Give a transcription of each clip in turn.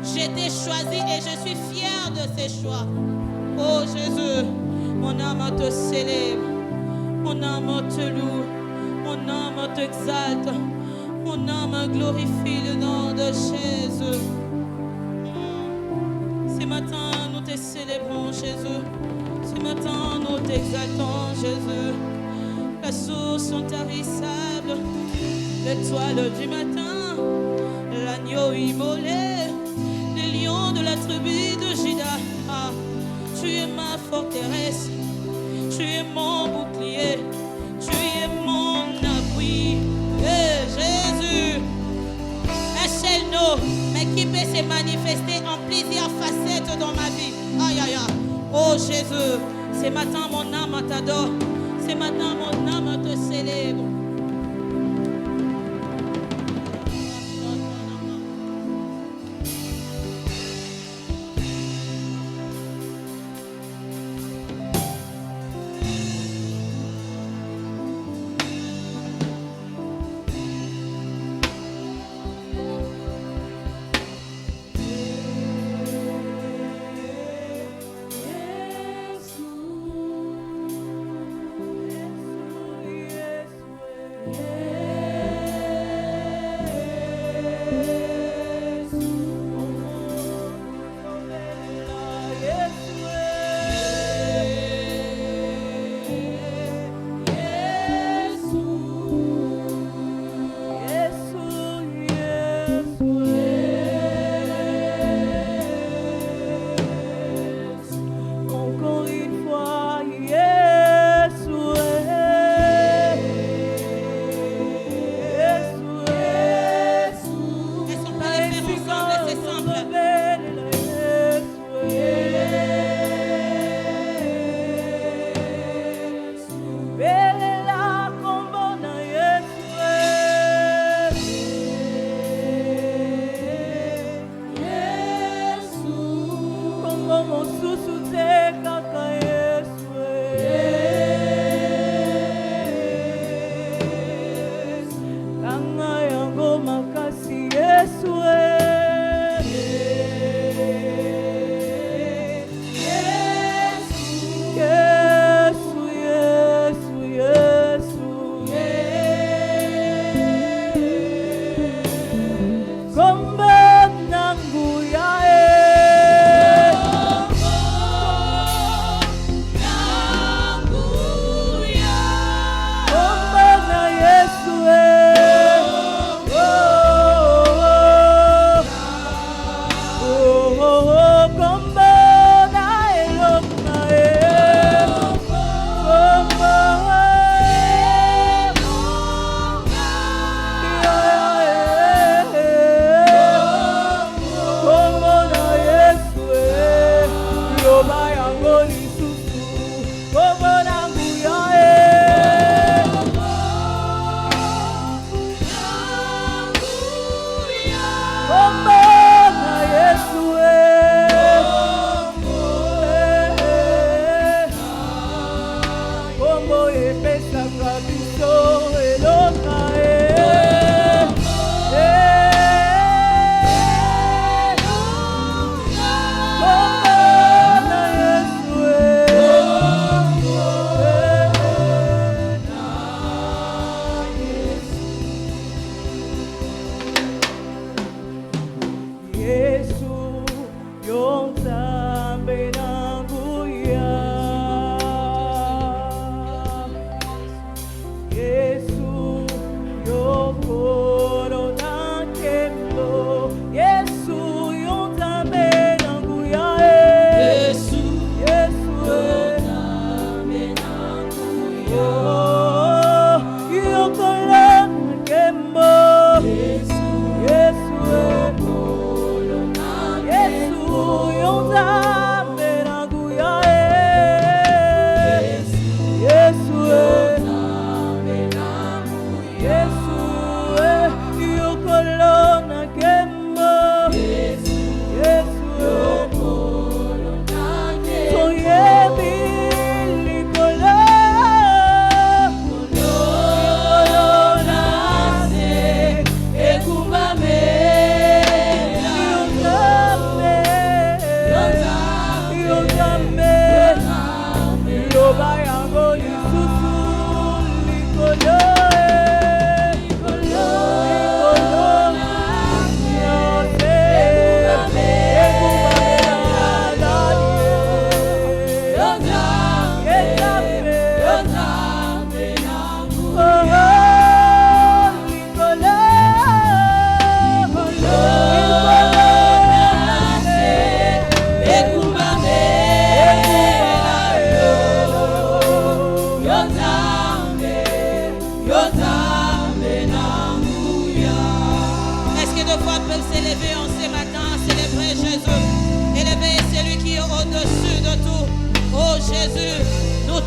J'ai été choisi et je suis fier de ces choix. Oh Jésus, mon âme te célèbre, mon âme te loue, mon âme t'exalte, mon âme glorifie le nom de Jésus. Ce matin, nous te célébrons, Jésus. Ce matin, nous t'exaltons, Jésus. La source intarissable, l'étoile du matin, l'agneau immolé, le lion de la tribu de Juda. Ah, tu es ma forteresse, tu es mon bouclier, tu es mon appui. Eh, Jésus, achète-nous, mais qui peut se manifester en plusieurs facettes dans ma vie. Aïe, aïe, aïe. Oh Jésus, ce matin mon âme t'adore, ce matin mon âme te célèbre.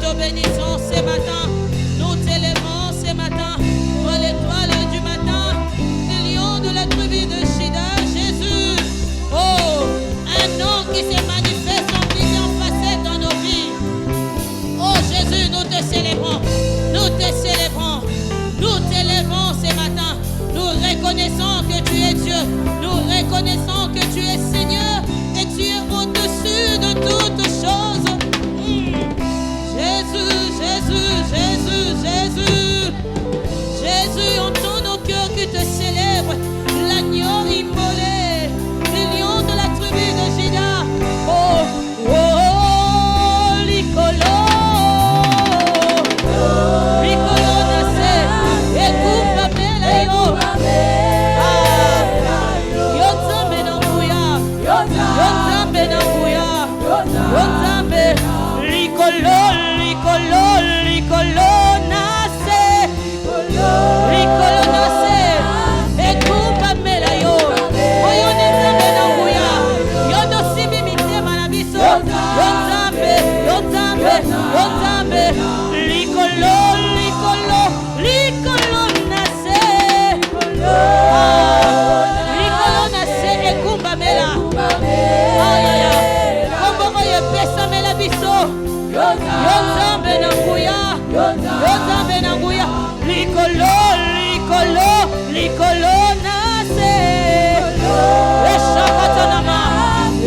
te bénissons ce matin. Nous t'élèvons ce matin. Toi l'étoile du matin, le lion de la tribu de Juda, Jésus. Oh, un nom qui se manifeste en plusieurs facettes dans nos vies. Oh Jésus, nous te célébrons. Nous te célébrons. Nous t'élèvons ce matin. Nous reconnaissons que tu es Dieu. Nous reconnaissons que tu es Seigneur et tu es au-dessus de toutes choses. Jésus, Jésus, Jésus, Jésus. Jésus, entend nos cœurs qui te célèbrent. L'agneau immolé, le lion de la tribu de Juda. Oh, oh, oh, Licolo. Licolo nace. Écoute-moi, yo. Yotambe nambuya. Yotambe nambuya. Yotambe. Licolo, Licolo, Licolo nace. Licolo nace. Écoute-moi, yo. Oyo netambe nambuya. Yodo sibi mitema na biso. Yotambe, yotambe, yotambe. Licolo, Licolo, Licolo nace. Licolo nace ekumba mela. Ayaya. Komboko yepesa mela biso. Yotambe nanguya. Yotambe nanguya. Licolo, Licolo, Licolo nace. Eshakatanama.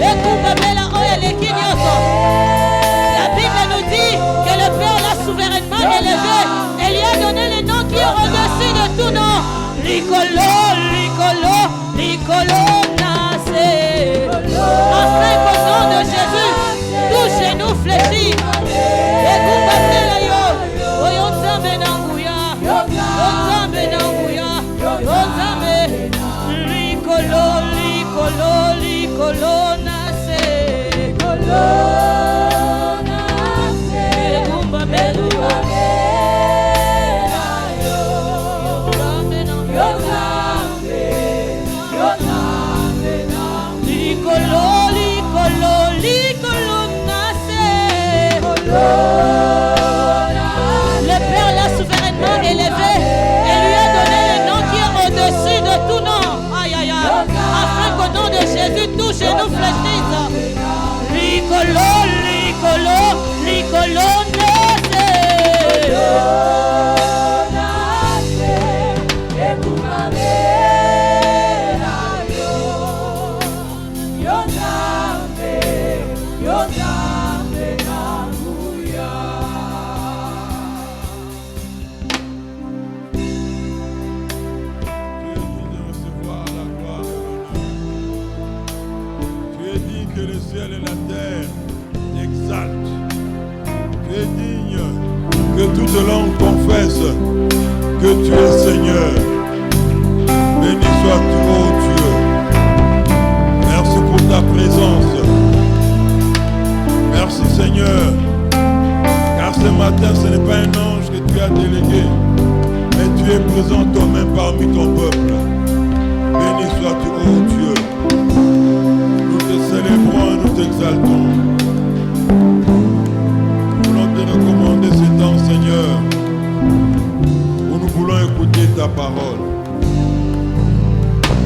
Ekumba mela oya lekinyoto. La Bible nous dit que le Père l'a souverainement élevé et lui a donné le nom qui est au-dessus de tout nom. Licolo, Licolo, Licolo nace. Afin qu'au nom de Jésus, tout genou fléchit. Écoute la yo, oyontambe nanguya, oyontambe nanguya, oyontambe. Licolo, Licolo, Licolo nace. Ekumba mela. Licolo, Licolo, Licolo nace. Le Père l'a souverainement élevé et lui a donné le nom qui est au-dessus de tout nom. Aïe, aïe, aïe. Afin qu'au nom de Jésus, tout genou fléchisse. Licolo, Licolo, Licolo nace. Que toute langue confesse que tu es Seigneur. Béni sois-tu, ô Dieu. Merci pour ta présence. Merci Seigneur. Car ce matin, ce n'est pas un ange que tu as délégué, mais tu es présent toi-même parmi ton peuple. Béni sois-tu, ô Dieu. Nous te célébrons, nous t'exaltons. Recommander ce temps, Seigneur, où nous voulons écouter ta parole.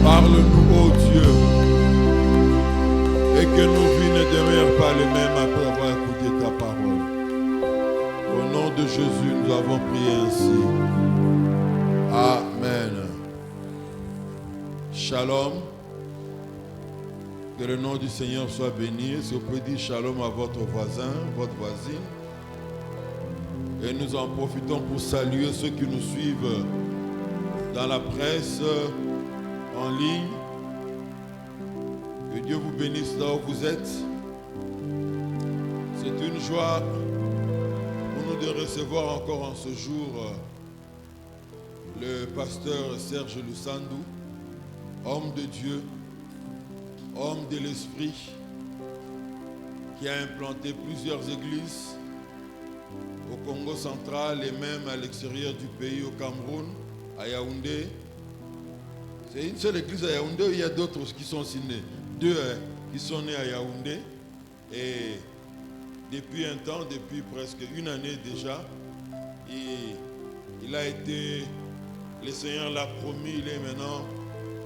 Parle-nous, ô Dieu, et que nos vies ne demeurent pas les mêmes après avoir écouté ta parole. Au nom de Jésus, nous avons prié ainsi. Amen. Shalom. Que le nom du Seigneur soit béni. Si vous pouvez dire shalom à votre voisin, votre voisine. Et nous en profitons pour saluer ceux qui nous suivent dans la presse, en ligne. Que Dieu vous bénisse là où vous êtes. C'est une joie pour nous de recevoir encore en ce jour le pasteur Serge Lusandou, homme de Dieu, homme de l'Esprit, qui a implanté plusieurs églises au Congo central et même à l'extérieur du pays, au Cameroun, à Yaoundé. C'est une seule église à Yaoundé, il y a d'autres qui sont nés. Deux qui sont nés à Yaoundé. Et depuis un temps, depuis presque une année déjà. Et il a été, le Seigneur l'a promis, il est maintenant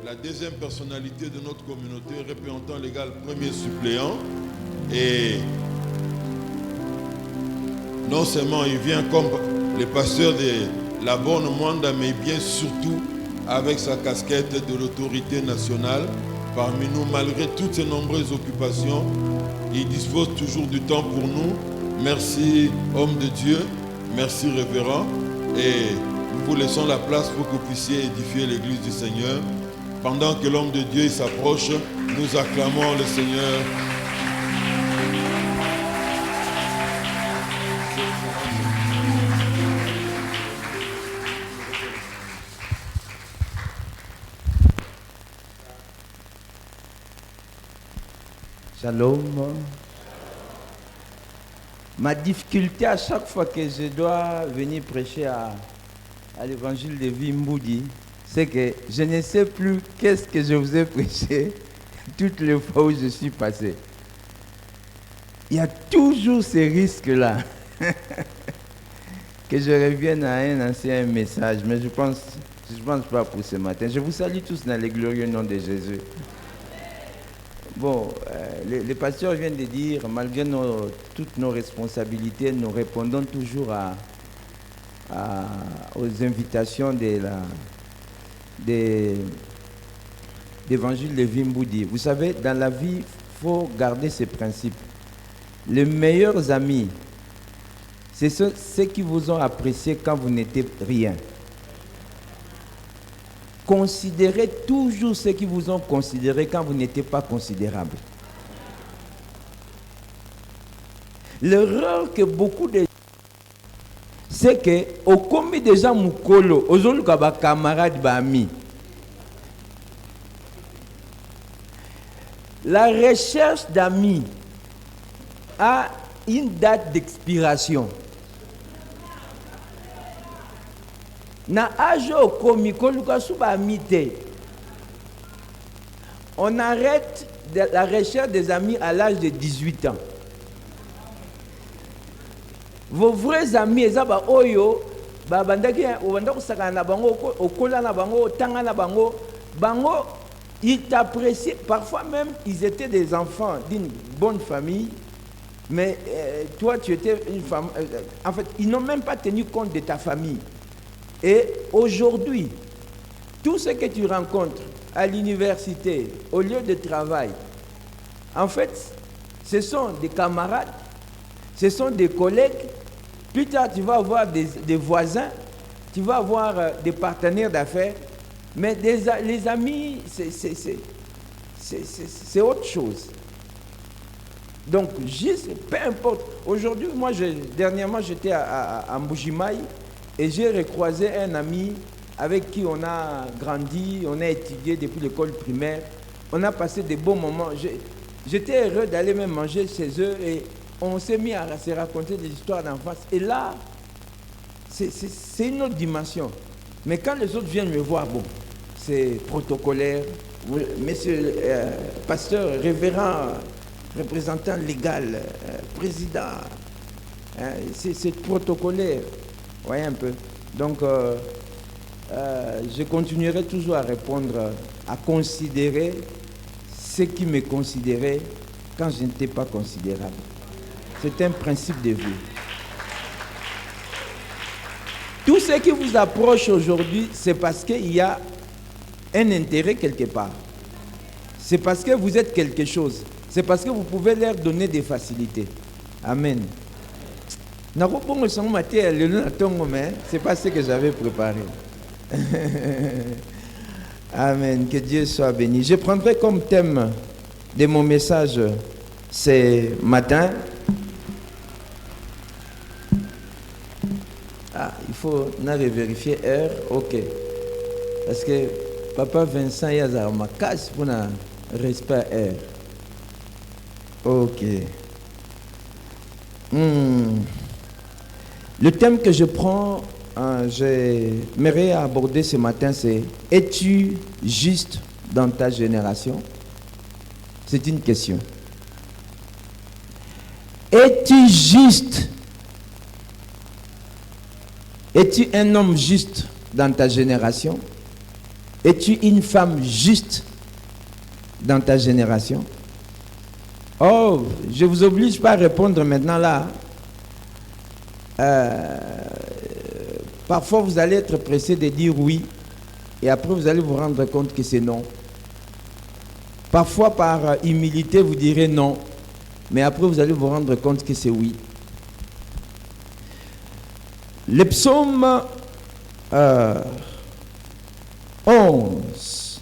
la deuxième personnalité de notre communauté, représentant légal premier suppléant. Et non seulement il vient comme le pasteur de la bonne Mwanda, mais bien surtout avec sa casquette de l'autorité nationale. Parmi nous, malgré toutes ses nombreuses occupations, il dispose toujours du temps pour nous. Merci, homme de Dieu. Merci, révérend. Et nous vous laissons la place pour que vous puissiez édifier l'église du Seigneur. Pendant que l'homme de Dieu s'approche, nous acclamons le Seigneur. Shalom. Ma difficulté à chaque fois que je dois venir prêcher à l'évangile de Vimboudi, c'est que je ne sais plus qu'est-ce que je vous ai prêché toutes les fois où je suis passé. Il y a toujours ces risques-là que je revienne à un ancien message, mais je pense pas pour ce matin. Je vous salue tous dans le glorieux nom de Jésus. Bon, les pasteurs viennent de dire, malgré toutes nos responsabilités, nous répondons toujours aux invitations d'évangile de Vimboudi. Vous savez, dans la vie, il faut garder ces principes. Les meilleurs amis, c'est ceux qui vous ont apprécié quand vous n'étiez rien. Considérez toujours ceux qui vous ont considéré quand vous n'étiez pas considérable. L'erreur que beaucoup de gens, c'est que au commis des gens mukolo, aux autres camarades amis. La recherche d'amis a une date d'expiration. Na âge au komiko lukasuba amite. On arrête la recherche des amis à l'âge de 18 ans. Vos vrais amis, ezaba oyo, ba bandaki obandako sakana na bango, okola na bango, tanga na bango, bango ils t'apprécient. Parfois même ils étaient des enfants d'une bonne famille, mais toi tu étais une femme. En fait, ils n'ont même pas tenu compte de ta famille. Et aujourd'hui, tout ce que tu rencontres à l'université, au lieu de travail, en fait, ce sont des camarades, ce sont des collègues. Plus tard, tu vas avoir des voisins, tu vas avoir des partenaires d'affaires, mais les amis, c'est autre chose. Donc, peu importe. Aujourd'hui, moi, dernièrement, j'étais à Mbujimaï. Et j'ai recroisé un ami avec qui on a grandi, on a étudié depuis l'école primaire. On a passé des bons moments. J'étais heureux d'aller même manger chez eux et on s'est mis à se raconter des histoires d'enfance. Et là, c'est une autre dimension. Mais quand les autres viennent me voir, bon, c'est protocolaire. Monsieur pasteur, révérend, représentant légal, président, c'est protocolaire. Voyez un peu. Donc, je continuerai toujours à répondre, à considérer ceux qui me considéraient quand je n'étais pas considérable. C'est un principe de vie. Tout ce qui vous approche aujourd'hui, c'est parce qu'il y a un intérêt quelque part. C'est parce que vous êtes quelque chose. C'est parce que vous pouvez leur donner des facilités. Amen. C'est pas ce que j'avais préparé. Amen. Que Dieu soit béni. Je prendrai comme thème de mon message ce matin. Il faut vérifier l'heure. Ok. Parce que Papa Vincent y a ma casse pour un respect heure. Ok. Le thème que je prends, j'aimerais aborder ce matin, c'est « Es-tu juste dans ta génération ?» C'est une question. es-tu juste? Es-tu un homme juste dans ta génération? Es-tu une femme juste dans ta génération? Oh, je ne vous oblige pas à répondre maintenant là. Parfois, vous allez être pressé de dire oui, et après, vous allez vous rendre compte que c'est non. Parfois, par humilité, vous direz non, mais après, vous allez vous rendre compte que c'est oui. Le psaume 11,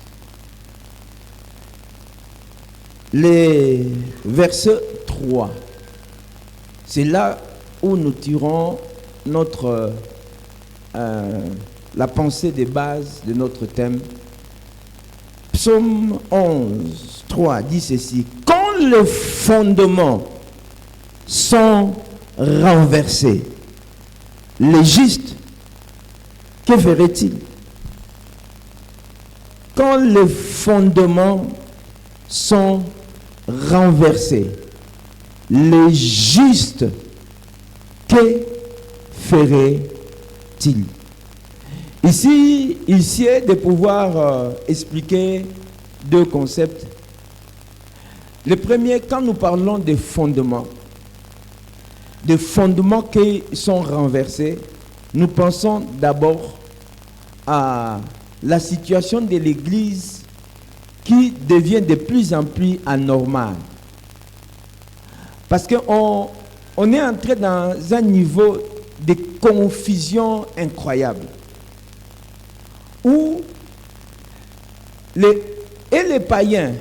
les versets 3, c'est là où nous tirons notre, la pensée de base de notre thème. Psaume 11, 3 dit ceci: quand les fondements sont renversés, les justes, que ferait-il? Quand les fondements sont renversés, les justes, que ferait-il? Ici, il sied de pouvoir expliquer deux concepts. Le premier, quand nous parlons des fondements qui sont renversés, nous pensons d'abord à la situation de l'Église qui devient de plus en plus anormale. Parce qu'on est entré dans un niveau de confusion incroyable, où les païens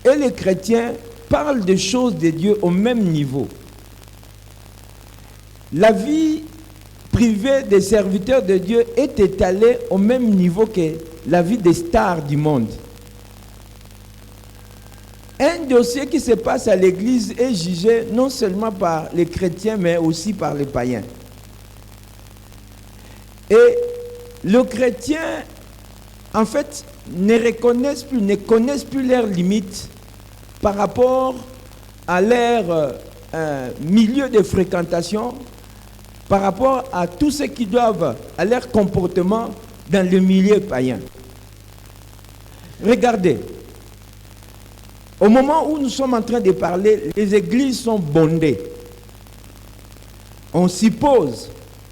et les chrétiens parlent des choses de Dieu au même niveau. La vie privée des serviteurs de Dieu est étalée au même niveau que la vie des stars du monde. Un dossier qui se passe à l'église est jugé non seulement par les chrétiens, mais aussi par les païens. Et le chrétien, en fait, ne connaissent plus leurs limites par rapport à leur milieu de fréquentation, par rapport à tout ce qui doivent, à leur comportement dans le milieu païen. Regardez, au moment où nous sommes en train de parler, les églises sont bondées. On suppose,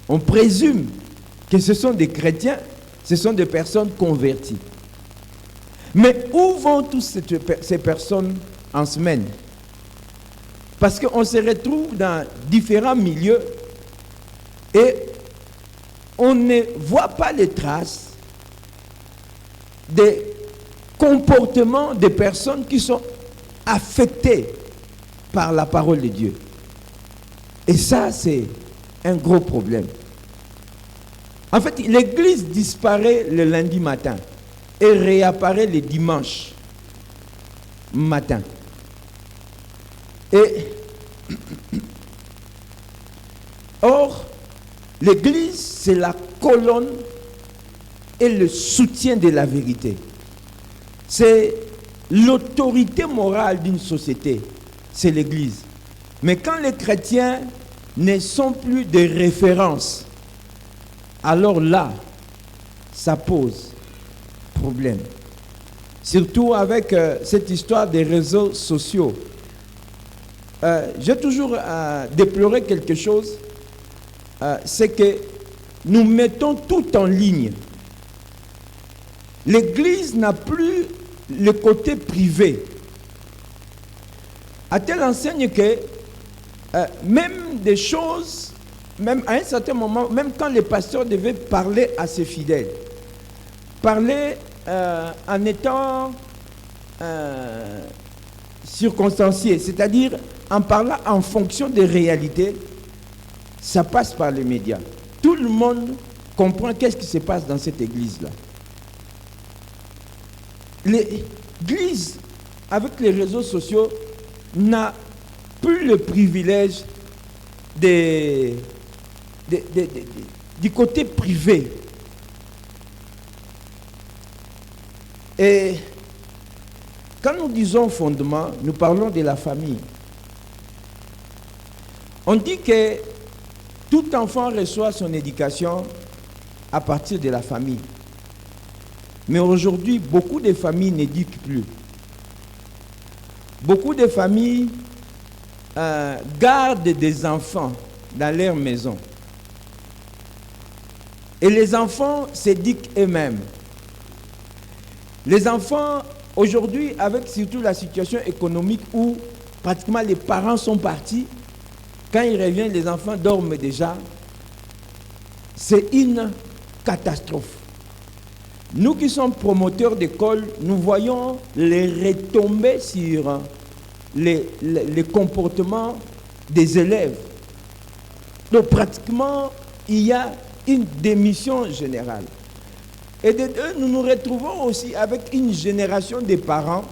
on présume que ce sont des chrétiens, ce sont des personnes converties. Mais où vont toutes ces personnes en semaine? Parce qu'on se retrouve dans différents milieux et on ne voit pas les traces des comportements des personnes qui sont affectées par la parole de Dieu. Et ça, c'est un gros problème. En fait, l'église disparaît le lundi matin et réapparaît le dimanche matin. Et or, l'église, c'est la colonne et le soutien de la vérité. C'est l'autorité morale d'une société, c'est l'église. Mais quand les chrétiens ne sont plus des références, alors là, ça pose problème. Surtout avec cette histoire des réseaux sociaux. J'ai toujours déploré quelque chose, c'est que nous mettons tout en ligne. L'Église n'a plus le côté privé. À telle enseigne que même des choses, même à un certain moment, même quand les pasteurs devaient parler à ses fidèles, parler en étant circonstancié, c'est-à-dire en parlant en fonction des réalités, ça passe par les médias. Tout le monde comprend qu'est-ce qui se passe dans cette église-là. L'église, avec les réseaux sociaux, n'a plus le privilège du côté privé. Et quand nous disons fondement, nous parlons de la famille. On dit que tout enfant reçoit son éducation à partir de la famille. Mais aujourd'hui, beaucoup de familles n'éduquent plus. Beaucoup de familles gardent des enfants dans leur maison. Et les enfants s'éduquent eux-mêmes. Les enfants, aujourd'hui, avec surtout la situation économique où pratiquement les parents sont partis, quand ils reviennent, les enfants dorment déjà. C'est une catastrophe. Nous qui sommes promoteurs d'école, nous voyons les retombées sur les comportements des élèves. Donc pratiquement, il y a une démission générale. Et de deux, nous nous retrouvons aussi avec une génération de parents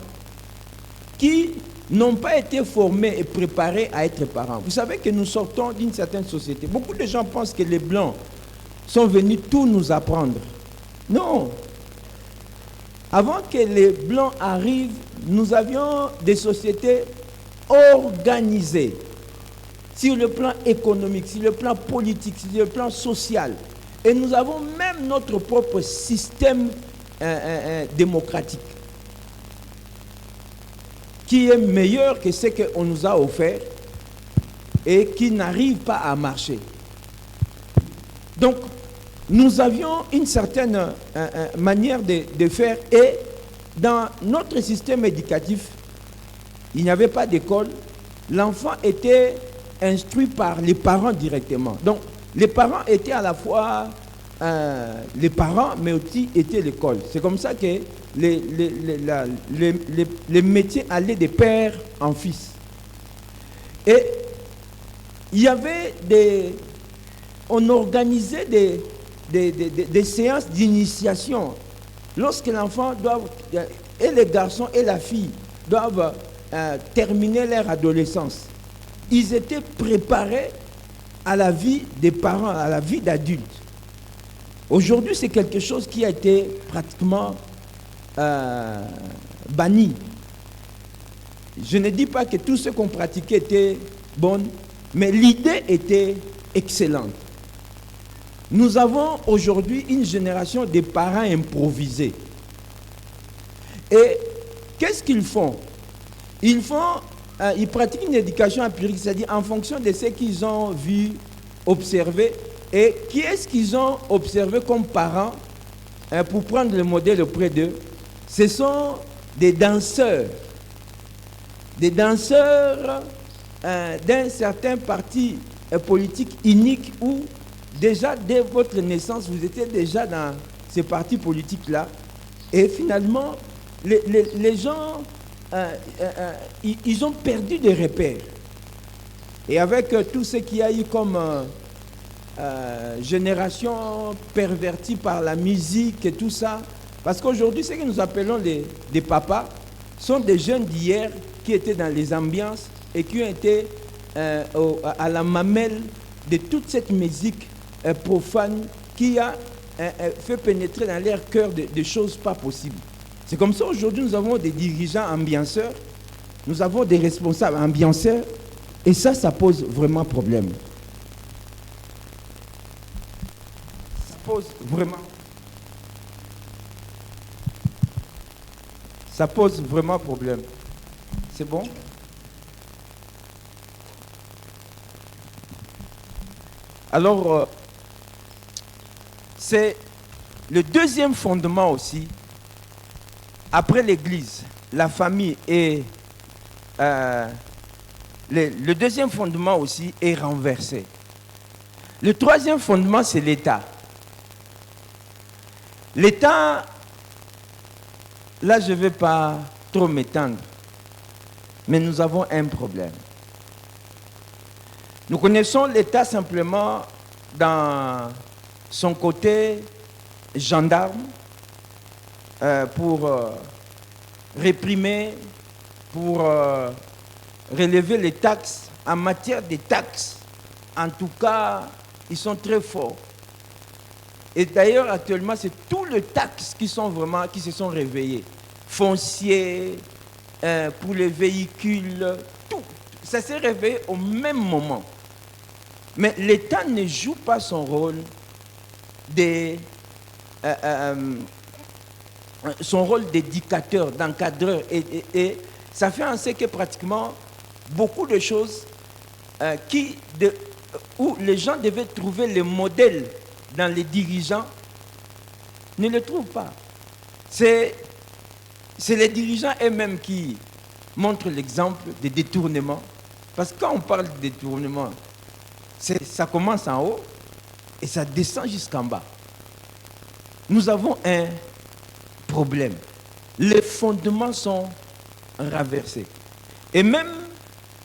qui n'ont pas été formés et préparés à être parents. Vous savez que nous sortons d'une certaine société. Beaucoup de gens pensent que les Blancs sont venus tout nous apprendre. Non. Avant que les Blancs arrivent, nous avions des sociétés organisées sur le plan économique, sur le plan politique, sur le plan social. Et nous avons même notre propre système démocratique qui est meilleur que ce qu'on nous a offert et qui n'arrive pas à marcher. Donc, nous avions une certaine manière de faire et dans notre système éducatif, il n'y avait pas d'école. L'enfant était instruit par les parents directement. Donc, les parents étaient à la fois les parents, mais aussi étaient l'école. C'est comme ça que les métiers allaient de père en fils. Et il y avait on organisait des séances d'initiation. Lorsque l'enfant et les garçons et la fille doivent terminer leur adolescence, ils étaient préparés à la vie des parents, à la vie d'adultes. Aujourd'hui, c'est quelque chose qui a été pratiquement banni. Je ne dis pas que tout ce qu'on pratiquait était bon, mais l'idée était excellente. Nous avons aujourd'hui une génération de parents improvisés. Et qu'est-ce qu'ils font? Ils pratiquent une éducation empirique, c'est-à-dire en fonction de ce qu'ils ont vu, observé. Et qui est-ce qu'ils ont observé comme parents pour prendre le modèle auprès d'eux? Ce sont des danseurs. Des danseurs d'un certain parti politique unique où déjà dès votre naissance, vous étiez déjà dans ces partis politiques-là. Et finalement, les gens, ils ont perdu des repères. Et avec tout ce qu'il y a eu comme génération pervertie par la musique et tout ça, parce qu'aujourd'hui, ce que nous appelons des papas sont des jeunes d'hier qui étaient dans les ambiances et qui ont été à la mamelle de toute cette musique profane qui a fait pénétrer dans leur cœur des choses pas possibles. C'est comme ça aujourd'hui nous avons des dirigeants ambianceurs, nous avons des responsables ambianceurs et ça pose vraiment problème. Ça pose vraiment problème. C'est bon? Alors, c'est le deuxième fondement aussi, après l'Église, la famille et le deuxième fondement aussi est renversé. Le troisième fondement, c'est l'État. L'État, là je ne vais pas trop m'étendre, mais nous avons un problème. Nous connaissons l'État simplement dans son côté gendarme pour réprimer, pour relever les taxes. En matière de taxes, en tout cas, ils sont très forts. Et d'ailleurs, actuellement, c'est tous les taxes qui se sont réveillés. Foncier, pour les véhicules, tout. Ça s'est réveillé au même moment. Mais l'État ne joue pas son rôle d'éducateur, d'encadreur. Et ça fait en sorte que pratiquement beaucoup de choses où les gens devaient trouver le modèle dans les dirigeants, ne le trouvent pas. C'est les dirigeants eux-mêmes qui montrent l'exemple des détournements. Parce que quand on parle de détournement, ça commence en haut et ça descend jusqu'en bas. Nous avons un problème. Les fondements sont renversés. Et même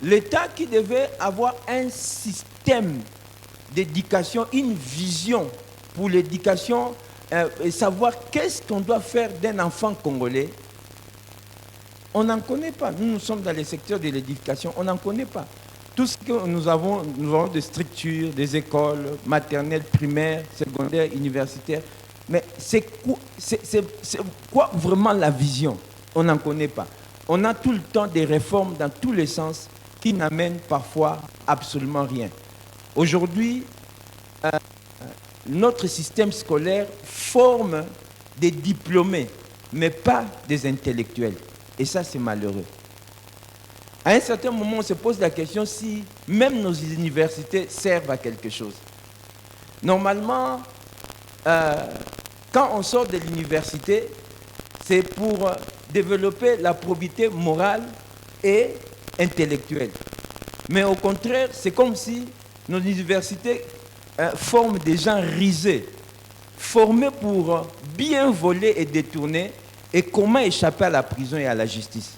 l'État qui devait avoir un système d'éducation, une vision pour l'éducation, et savoir qu'est-ce qu'on doit faire d'un enfant congolais, on n'en connaît pas. Nous sommes dans le secteur de l'éducation, on n'en connaît pas. Tout ce que nous avons des structures, des écoles maternelles, primaires, secondaires, universitaires. Mais c'est quoi vraiment la vision? On n'en connaît pas. On a tout le temps des réformes dans tous les sens qui n'amènent parfois absolument rien. Aujourd'hui, notre système scolaire forme des diplômés, mais pas des intellectuels. Et ça, c'est malheureux. À un certain moment, on se pose la question si même nos universités servent à quelque chose. Normalement, quand on sort de l'université, c'est pour développer la probité morale et intellectuelle. Mais au contraire, c'est comme si nos universités forment des gens risés, formés pour bien voler et détourner, et comment échapper à la prison et à la justice.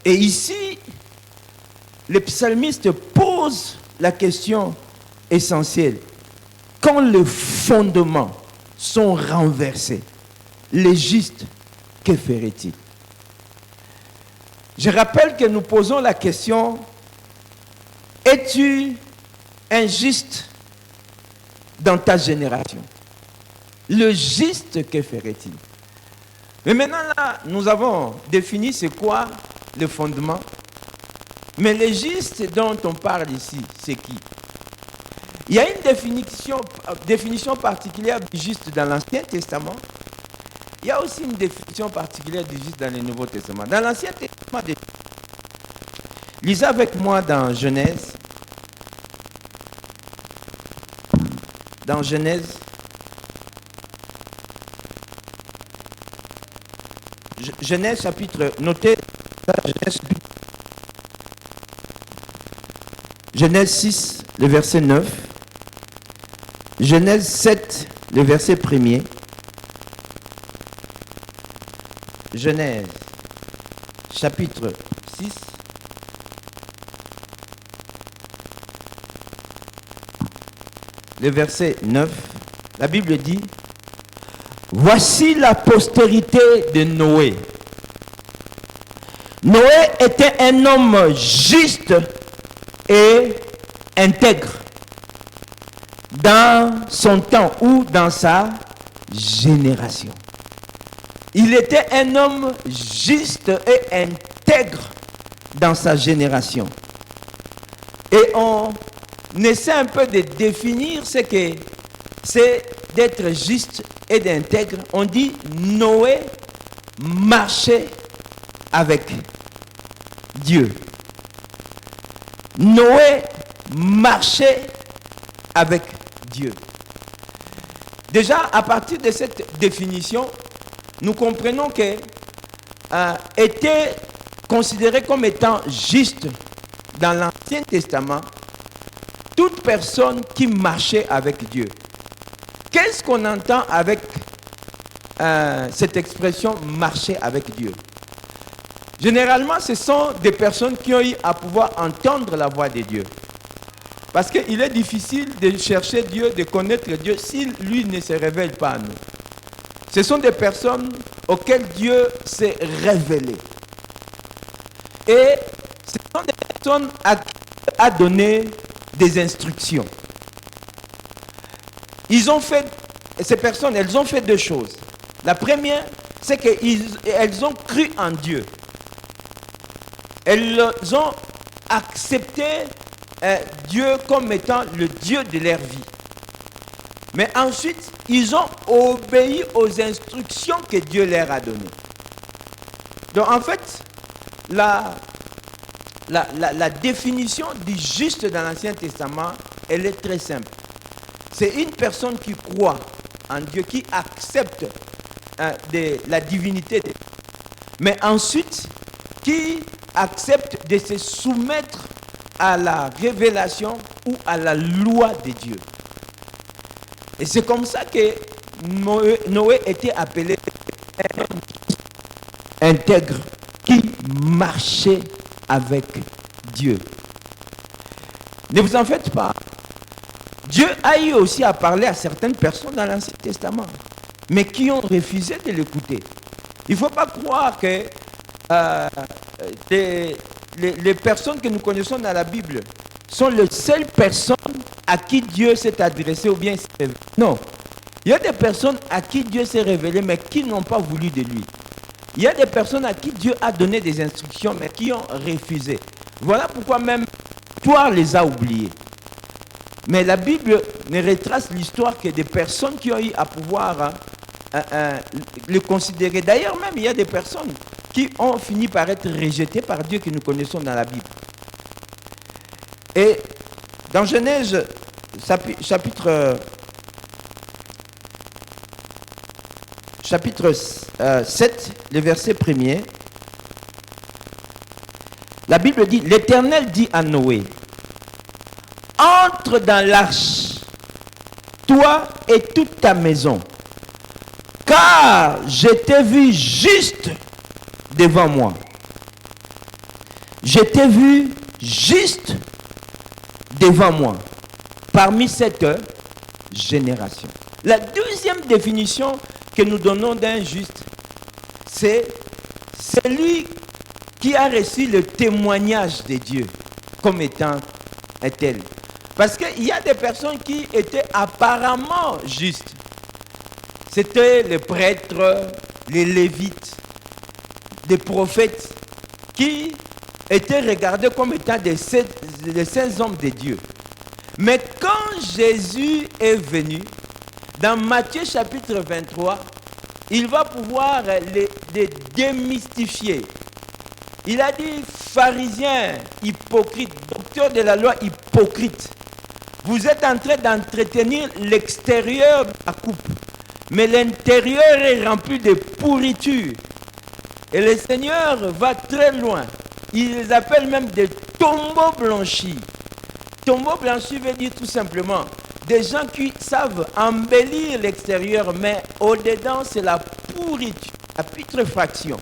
Et ici, le psalmiste pose la question essentielle. Quand les fondements sont renversés, les justes, que ferait-il? Je rappelle que nous posons la question, es-tu injuste dans ta génération? Le juste, que ferait-il? Mais maintenant là, nous avons défini c'est quoi le fondement. Mais le juste dont on parle ici, c'est qui? Il y a une définition particulière du juste dans l'Ancien Testament. Il y a aussi une définition particulière du juste dans le Nouveau Testament. Dans l'Ancien Testament, lisez avec moi dans Genèse. Dans Genèse. Genèse chapitre, notez, Genèse 6, le verset 9. Genèse 7, le verset 1er. Genèse, chapitre 6. Le verset 9. La Bible dit, voici la postérité de Noé. Noé était un homme juste et intègre dans son temps ou dans sa génération. Il était un homme juste et intègre dans sa génération. Et on essaie un peu de définir ce que c'est d'être juste et d'intègre. On dit Noé marchait avec Dieu. Noé marchait avec Dieu. Déjà, à partir de cette définition, nous comprenons que était considéré comme étant juste dans l'Ancien Testament toute personne qui marchait avec Dieu. Qu'est-ce qu'on entend avec cette expression marcher avec Dieu? Généralement, ce sont des personnes qui ont eu à pouvoir entendre la voix de Dieu. Parce qu'il est difficile de chercher Dieu, de connaître Dieu, s'il lui ne se révèle pas à nous. Ce sont des personnes auxquelles Dieu s'est révélé. Et ce sont des personnes à qui Dieu a donné des instructions. Ces personnes, elles ont fait deux choses. La première, c'est qu'elles ont cru en Dieu. Elles ont accepté Dieu comme étant le Dieu de leur vie. Mais ensuite, ils ont obéi aux instructions que Dieu leur a données. Donc en fait, la définition du juste dans l'Ancien Testament, elle est très simple. C'est une personne qui croit en Dieu, qui accepte la divinité de Dieu, mais ensuite qui accepte de se soumettre à la révélation ou à la loi de Dieu. Et c'est comme ça que Noé était appelé intègre, qui marchait avec Dieu. Ne vous en faites pas. Dieu a eu aussi à parler à certaines personnes dans l'Ancien Testament, mais qui ont refusé de l'écouter. Il ne faut pas croire que les personnes que nous connaissons dans la Bible sont les seules personnes à qui Dieu s'est adressé ou bien s'est révélé. Non. Il y a des personnes à qui Dieu s'est révélé, mais qui n'ont pas voulu de lui. Il y a des personnes à qui Dieu a donné des instructions, mais qui ont refusé. Voilà pourquoi même l'histoire les a oubliés. Mais la Bible ne retrace l'histoire que des personnes qui ont eu à pouvoir le considérer. D'ailleurs même, il y a des personnes qui ont fini par être rejetées par Dieu que nous connaissons dans la Bible. Et dans Genèse, chapitre 7, le verset 1er, la Bible dit, l'Éternel dit à Noé, entre dans l'arche, toi et toute ta maison, car je t'ai vu juste devant moi. Je t'ai vu juste devant moi, parmi cette génération. La deuxième définition que nous donnons d'un juste, c'est celui qui a reçu le témoignage de Dieu comme étant un tel. Parce qu'il y a des personnes qui étaient apparemment justes. C'était les prêtres, les lévites, des prophètes qui étaient regardés comme étant des saints hommes de Dieu. Mais quand Jésus est venu, dans Matthieu chapitre 23, il va pouvoir les démystifier. Il a dit, pharisiens, hypocrites, docteurs de la loi, hypocrites, vous êtes en train d'entretenir l'extérieur de la coupe, mais l'intérieur est rempli de pourriture. Et le Seigneur va très loin. Il les appelle même des tombeaux blanchis. Tombeau blanchi veut dire tout simplement des gens qui savent embellir l'extérieur, mais au-dedans, c'est la pourriture, la putréfaction.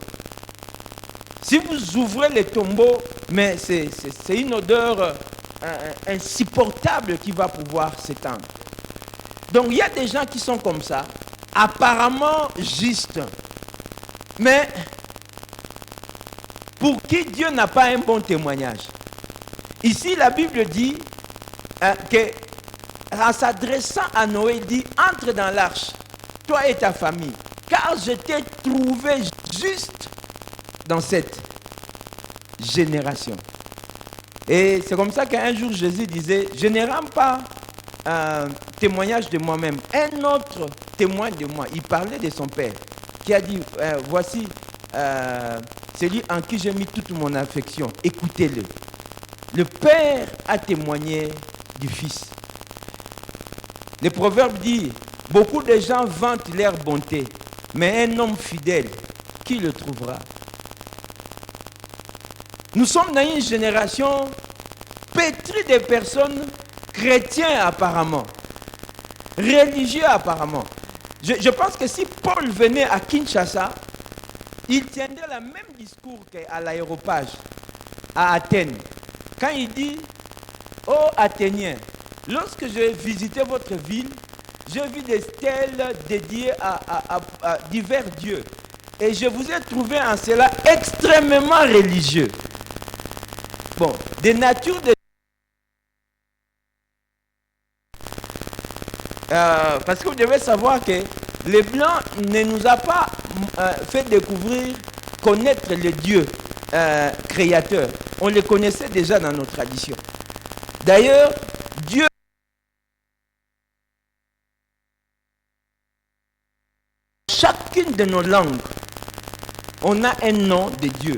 Si vous ouvrez les tombeaux, mais c'est une odeur insupportable qui va pouvoir s'étendre. Donc, il y a des gens qui sont comme ça, apparemment justes, mais pour qui Dieu n'a pas un bon témoignage. Ici, la Bible dit qu'en s'adressant à Noé, il dit, entre dans l'arche, toi et ta famille, car je t'ai trouvé juste dans cette génération. Et c'est comme ça qu'un jour Jésus disait, je ne rends pas témoignage de moi-même, un autre témoin de moi. Il parlait de son père, qui a dit, voici celui en qui j'ai mis toute mon affection, écoutez-le. Le père a témoigné du fils. Le proverbe dit, beaucoup de gens vantent leur bonté, mais un homme fidèle, qui le trouvera? Nous sommes dans une génération pétrie de personnes chrétiennes apparemment, religieux apparemment. Je pense que si Paul venait à Kinshasa, il tiendrait le même discours qu'à l'aéropage, à Athènes. Quand il dit, ô Athéniens, lorsque j'ai visité votre ville, j'ai vu des stèles dédiées à divers dieux. Et je vous ai trouvé en cela extrêmement religieux. Bon, des natures de... parce que vous devez savoir que les Blancs ne nous a pas fait découvrir, connaître le Dieu créateur. on les connaissait déjà dans nos traditions. D'ailleurs, Dieu chacune de nos langues, on a un nom de Dieu.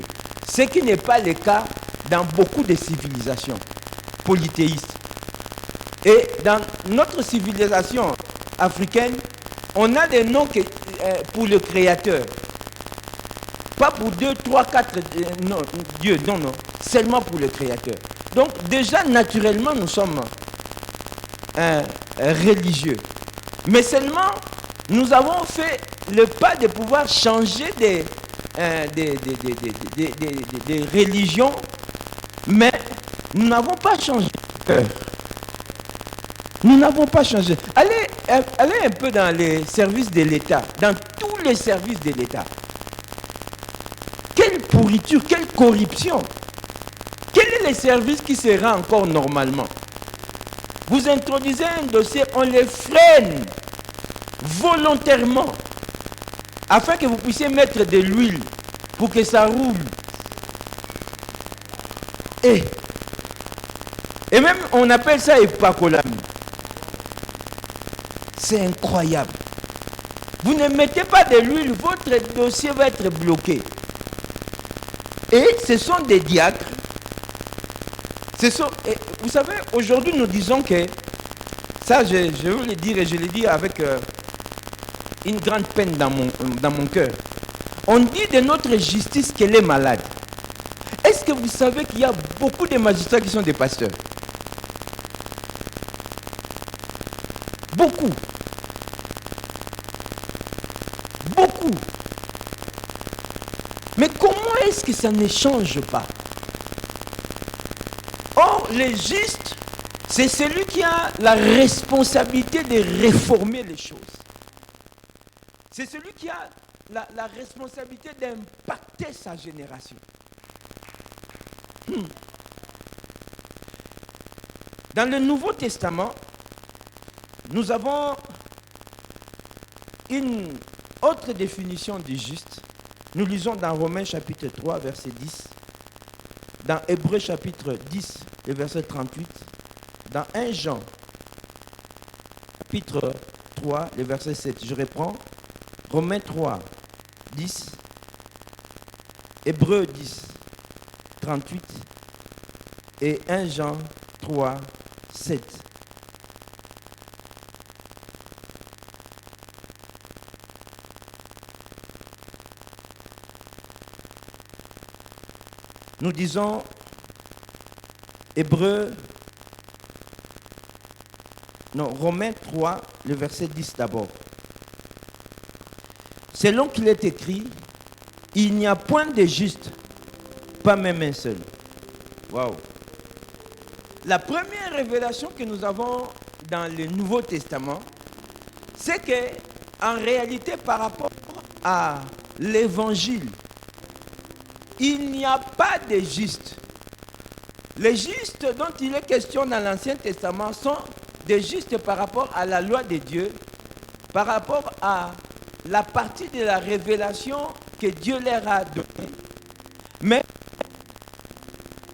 Ce qui n'est pas le cas dans beaucoup de civilisations polythéistes. Et dans notre civilisation africaine, on a des noms pour le Créateur. Pas pour 2, 3, 4 dieux, non, seulement pour le Créateur. Donc déjà, naturellement, nous sommes religieux. Mais seulement, nous avons fait le pas de pouvoir changer des religions, mais nous n'avons pas changé. Nous n'avons pas changé. Allez un peu dans les services de l'État, dans tous les services de l'État. Quelle pourriture, quelle corruption. Quel est le service qui sera encore normalement? Vous introduisez un dossier, on les freine volontairement afin que vous puissiez mettre de l'huile pour que ça roule. Et même on appelle ça épacolami. C'est incroyable. Vous ne mettez pas de l'huile, votre dossier va être bloqué. Et ce sont des diacres. Vous savez, aujourd'hui nous disons que, ça je veux le dire et je le dis avec une grande peine dans mon cœur. On dit de notre justice qu'elle est malade. Est-ce que vous savez qu'il y a beaucoup de magistrats qui sont des pasteurs? Beaucoup. Beaucoup. Mais comment est-ce que ça ne change pas? Or, le juste, c'est celui qui a la responsabilité de réformer les choses. C'est celui qui a la responsabilité d'impacter sa génération. Dans le Nouveau Testament, nous avons une autre définition du juste. Nous lisons dans Romains chapitre 3, verset 10, dans Hébreux chapitre 10, le verset 38, dans 1 Jean chapitre 3, le verset 7. Je reprends. Romains 3, 10, Hébreux 10, 38 et 1 Jean 3, 7. Nous disons Romains 3, le verset 10 d'abord. Selon qu'il est écrit, il n'y a point de juste, pas même un seul. Waouh! La première révélation que nous avons dans le Nouveau Testament, c'est que, en réalité, par rapport à l'Évangile, il n'y a pas de juste. Les justes dont il est question dans l'Ancien Testament sont des justes par rapport à la loi de Dieu, par rapport à la partie de la révélation que Dieu leur a donnée. Mais,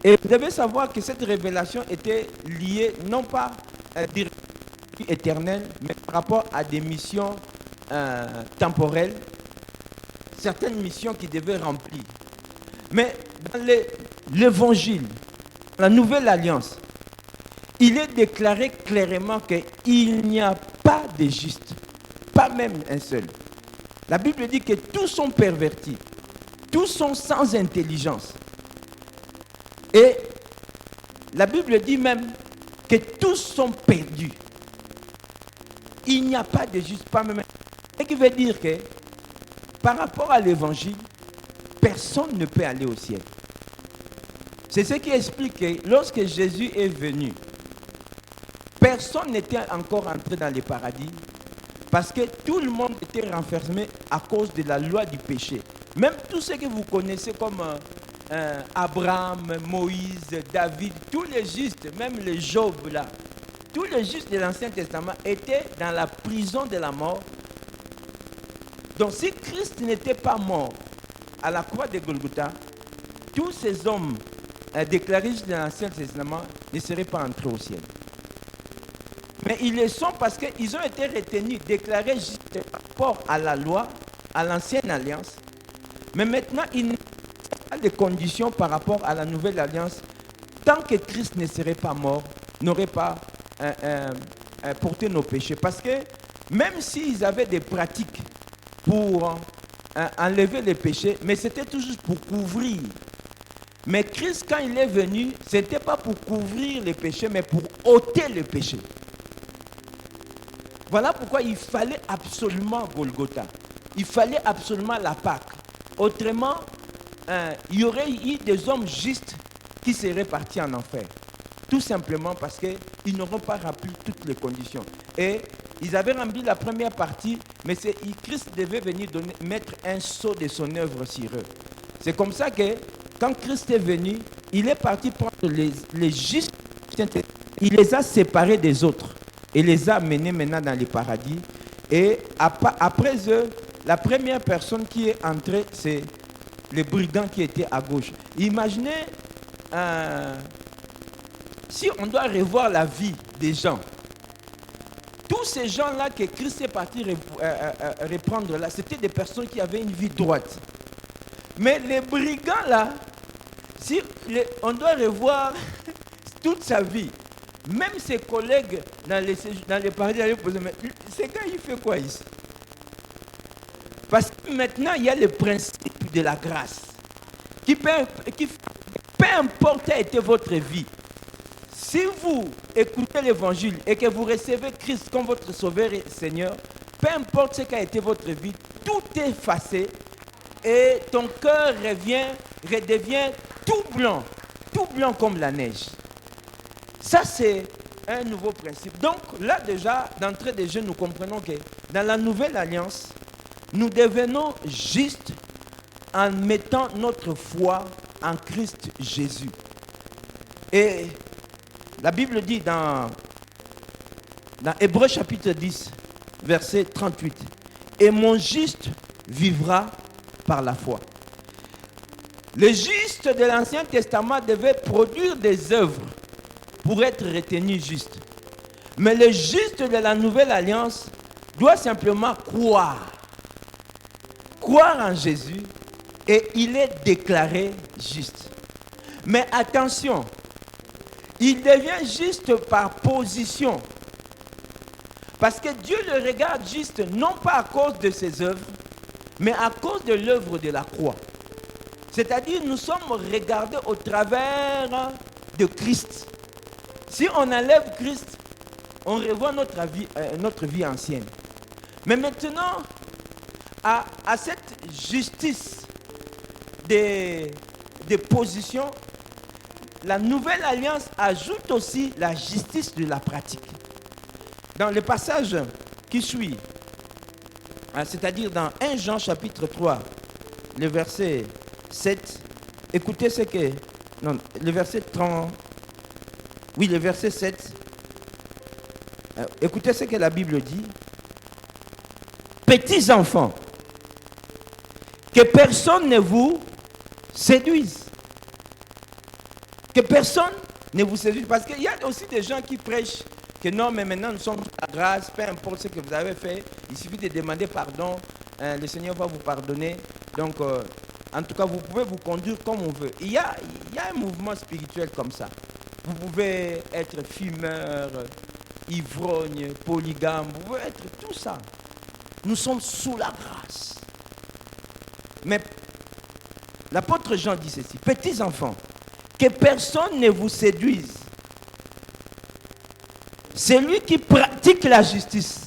et vous devez savoir que cette révélation était liée non pas à des éternelles, mais par rapport à des missions temporelles, certaines missions qui devaient remplir. Mais dans l'Évangile, la Nouvelle Alliance, il est déclaré clairement qu'il n'y a pas de juste, pas même un seul. La Bible dit que tous sont pervertis, tous sont sans intelligence. Et la Bible dit même que tous sont perdus. Il n'y a pas de juste, pas même un seul. Ce qui veut dire que par rapport à l'Évangile, personne ne peut aller au ciel. C'est ce qui explique que lorsque Jésus est venu, personne n'était encore entré dans le paradis parce que tout le monde était renfermé à cause de la loi du péché. Même tous ceux que vous connaissez comme Abraham, Moïse, David, tous les justes, même les Job là, tous les justes de l'Ancien Testament étaient dans la prison de la mort. Donc si Christ n'était pas mort à la croix de Golgotha, tous ces hommes déclarés justes dans l'Ancien Testament ne seraient pas entrés au ciel. Mais ils le sont parce qu'ils ont été retenus, déclarés justes par rapport à la loi, à l'ancienne alliance. Mais maintenant, ils n'ont pas de conditions par rapport à la nouvelle alliance. Tant que Christ ne serait pas mort, n'aurait pas porté nos péchés. Parce que même s'ils avaient des pratiques pour enlever les péchés, mais c'était toujours pour couvrir. Mais Christ, quand il est venu, ce n'était pas pour couvrir les péchés, mais pour ôter les péchés. Voilà pourquoi il fallait absolument Golgotha. Il fallait absolument la Pâque. Autrement, il y aurait eu des hommes justes qui seraient partis en enfer. Tout simplement parce qu'ils n'auront pas rempli toutes les conditions. Et ils avaient rempli la première partie, mais Christ devait venir mettre un sceau de son œuvre sur eux. C'est comme ça que quand Christ est venu, il est parti prendre les justes, il les a séparés des autres et les a amenés maintenant dans le paradis. Et après eux, la première personne qui est entrée, c'est le brigand qui était à gauche. Imaginez, si on doit revoir la vie des gens, tous ces gens-là que Christ est parti reprendre là, c'était des personnes qui avaient une vie droite. Mais les brigands là, si on doit revoir toute sa vie, même ses collègues dans les paradis, allaient poser, mais ce gars il fait quoi ici? Parce que maintenant il y a le principe de la grâce, qui peu importe quelle a été votre vie, si vous écoutez l'évangile et que vous recevez Christ comme votre sauveur et Seigneur, peu importe ce qu'a été votre vie, tout est effacé et ton cœur redevient tout blanc comme la neige. Ça, c'est un nouveau principe. Donc là déjà, d'entrée de jeu, nous comprenons que dans la nouvelle alliance, nous devenons justes en mettant notre foi en Christ Jésus. Et la Bible dit dans Hébreux chapitre 10, verset 38, « Et mon juste vivra par la foi. » Les justes de l'Ancien Testament devaient produire des œuvres pour être retenus justes. Mais le juste de la Nouvelle Alliance doit simplement croire. Croire en Jésus et il est déclaré juste. Mais attention, il devient juste par position. Parce que Dieu le regarde juste non pas à cause de ses œuvres, mais à cause de l'œuvre de la croix. C'est-à-dire, nous sommes regardés au travers de Christ. Si on enlève Christ, on revoit notre vie ancienne. Mais maintenant, à cette justice de position, la nouvelle alliance ajoute aussi la justice de la pratique. Dans le passage qui suit, c'est-à-dire dans 1 Jean chapitre 3, le verset 7, écoutez ce que... Non, le verset 30... Oui, le verset 7. Écoutez ce que la Bible dit. Petits enfants, que personne ne vous séduise. Que personne ne vous séduise. Parce qu'il y a aussi des gens qui prêchent que non, mais maintenant nous sommes à la grâce, peu importe ce que vous avez fait, il suffit de demander pardon, le Seigneur va vous pardonner. Donc, en tout cas, vous pouvez vous conduire comme on veut. Il y a un mouvement spirituel comme ça. Vous pouvez être fumeur, ivrogne, polygame, vous pouvez être tout ça. Nous sommes sous la grâce. Mais l'apôtre Jean dit ceci, petits enfants, que personne ne vous séduise. C'est lui qui pratique la justice.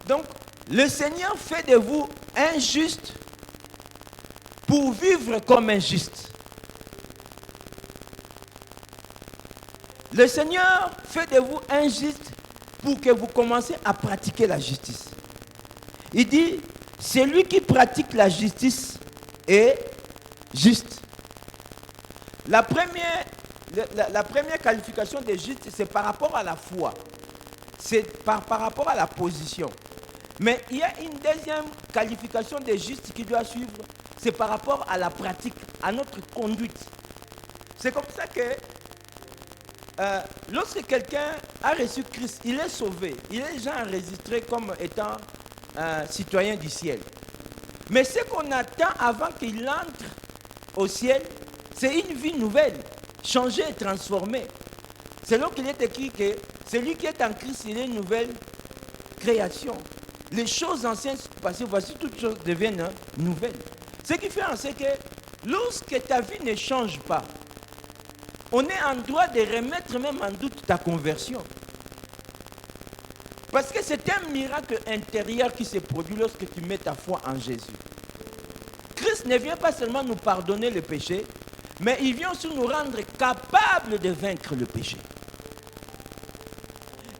Donc, le Seigneur fait de vous un juste pour vivre comme un juste. Le Seigneur fait de vous un juste pour que vous commenciez à pratiquer la justice. Il dit, c'est lui qui pratique la justice est juste. La première qualification de juste, c'est par rapport à la foi. C'est par rapport à la position. Mais il y a une deuxième qualification de juste qui doit suivre, c'est par rapport à la pratique, à notre conduite. C'est comme ça que lorsque quelqu'un a reçu Christ, il est sauvé. Il est déjà enregistré comme étant citoyen du ciel. Mais ce qu'on attend avant qu'il entre au ciel, c'est une vie nouvelle, changée et transformée. C'est là qu'il est écrit que celui qui est en Christ, il est une nouvelle création. Les choses anciennes sont passées, voici toutes choses deviennent nouvelles. Ce qui fait en sorte que lorsque ta vie ne change pas, on est en droit de remettre même en doute ta conversion. Parce que c'est un miracle intérieur qui se produit lorsque tu mets ta foi en Jésus. Christ ne vient pas seulement nous pardonner le péché, mais il vient aussi nous rendre capables de vaincre le péché.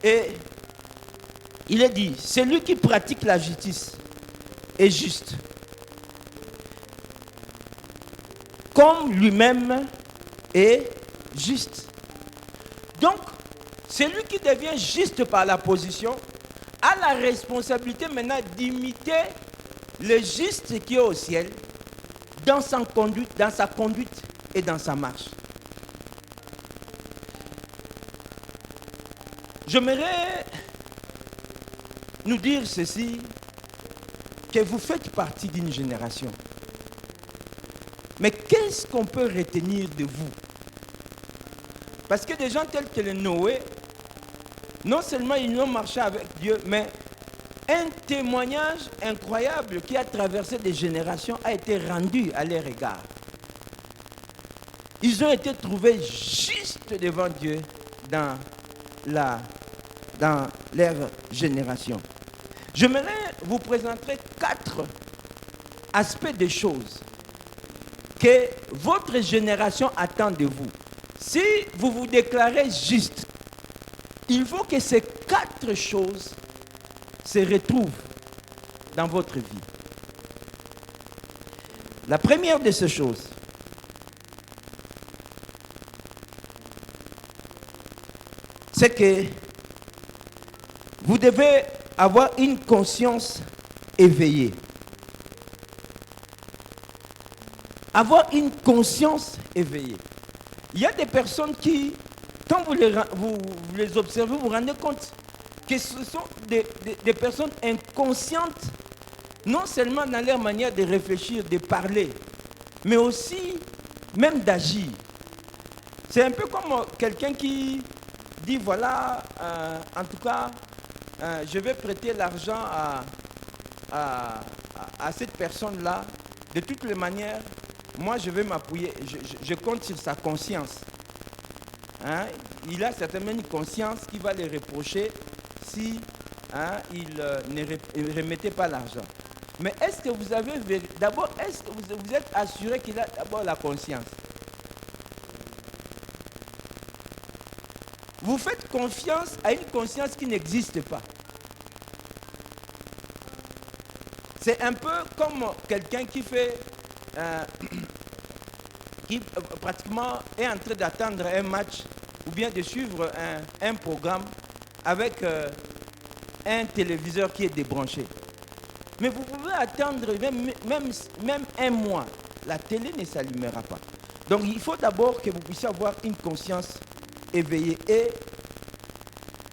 Et il est dit, celui qui pratique la justice est juste, comme lui-même est juste. Donc, celui qui devient juste par la position a la responsabilité maintenant d'imiter le juste qui est au ciel dans sa conduite et dans sa marche. J'aimerais nous dire ceci, que vous faites partie d'une génération. Mais qu'est-ce qu'on peut retenir de vous? Parce que des gens tels que le Noé, non seulement ils ont marché avec Dieu, mais un témoignage incroyable qui a traversé des générations a été rendu à leur égard. Ils ont été trouvés juste devant Dieu dans leur génération. J'aimerais vous présenter 4 aspects des choses que votre génération attend de vous. Si vous vous déclarez juste, il faut que ces 4 choses se retrouvent dans votre vie. La première de ces choses, c'est que vous devez avoir une conscience éveillée. Avoir une conscience éveillée. Il y a des personnes qui, quand vous les observez, vous vous rendez compte que ce sont des personnes inconscientes, non seulement dans leur manière de réfléchir, de parler, mais aussi même d'agir. C'est un peu comme quelqu'un qui dit, voilà, en tout cas, je vais prêter l'argent à cette personne-là. De toutes les manières, moi, je vais m'appuyer, je compte sur sa conscience. Hein? Il a certainement une conscience qui va le reprocher si il ne remettait pas l'argent. Mais est-ce que vous avez... D'abord, est-ce que vous êtes assuré qu'il a d'abord la conscience? Vous faites confiance à une conscience qui n'existe pas. C'est un peu comme quelqu'un qui fait... qui pratiquement est en train d'attendre un match ou bien de suivre un programme avec un téléviseur qui est débranché. Mais vous pouvez attendre même un mois. La télé ne s'allumera pas. Donc il faut d'abord que vous puissiez avoir une conscience éveillée. Et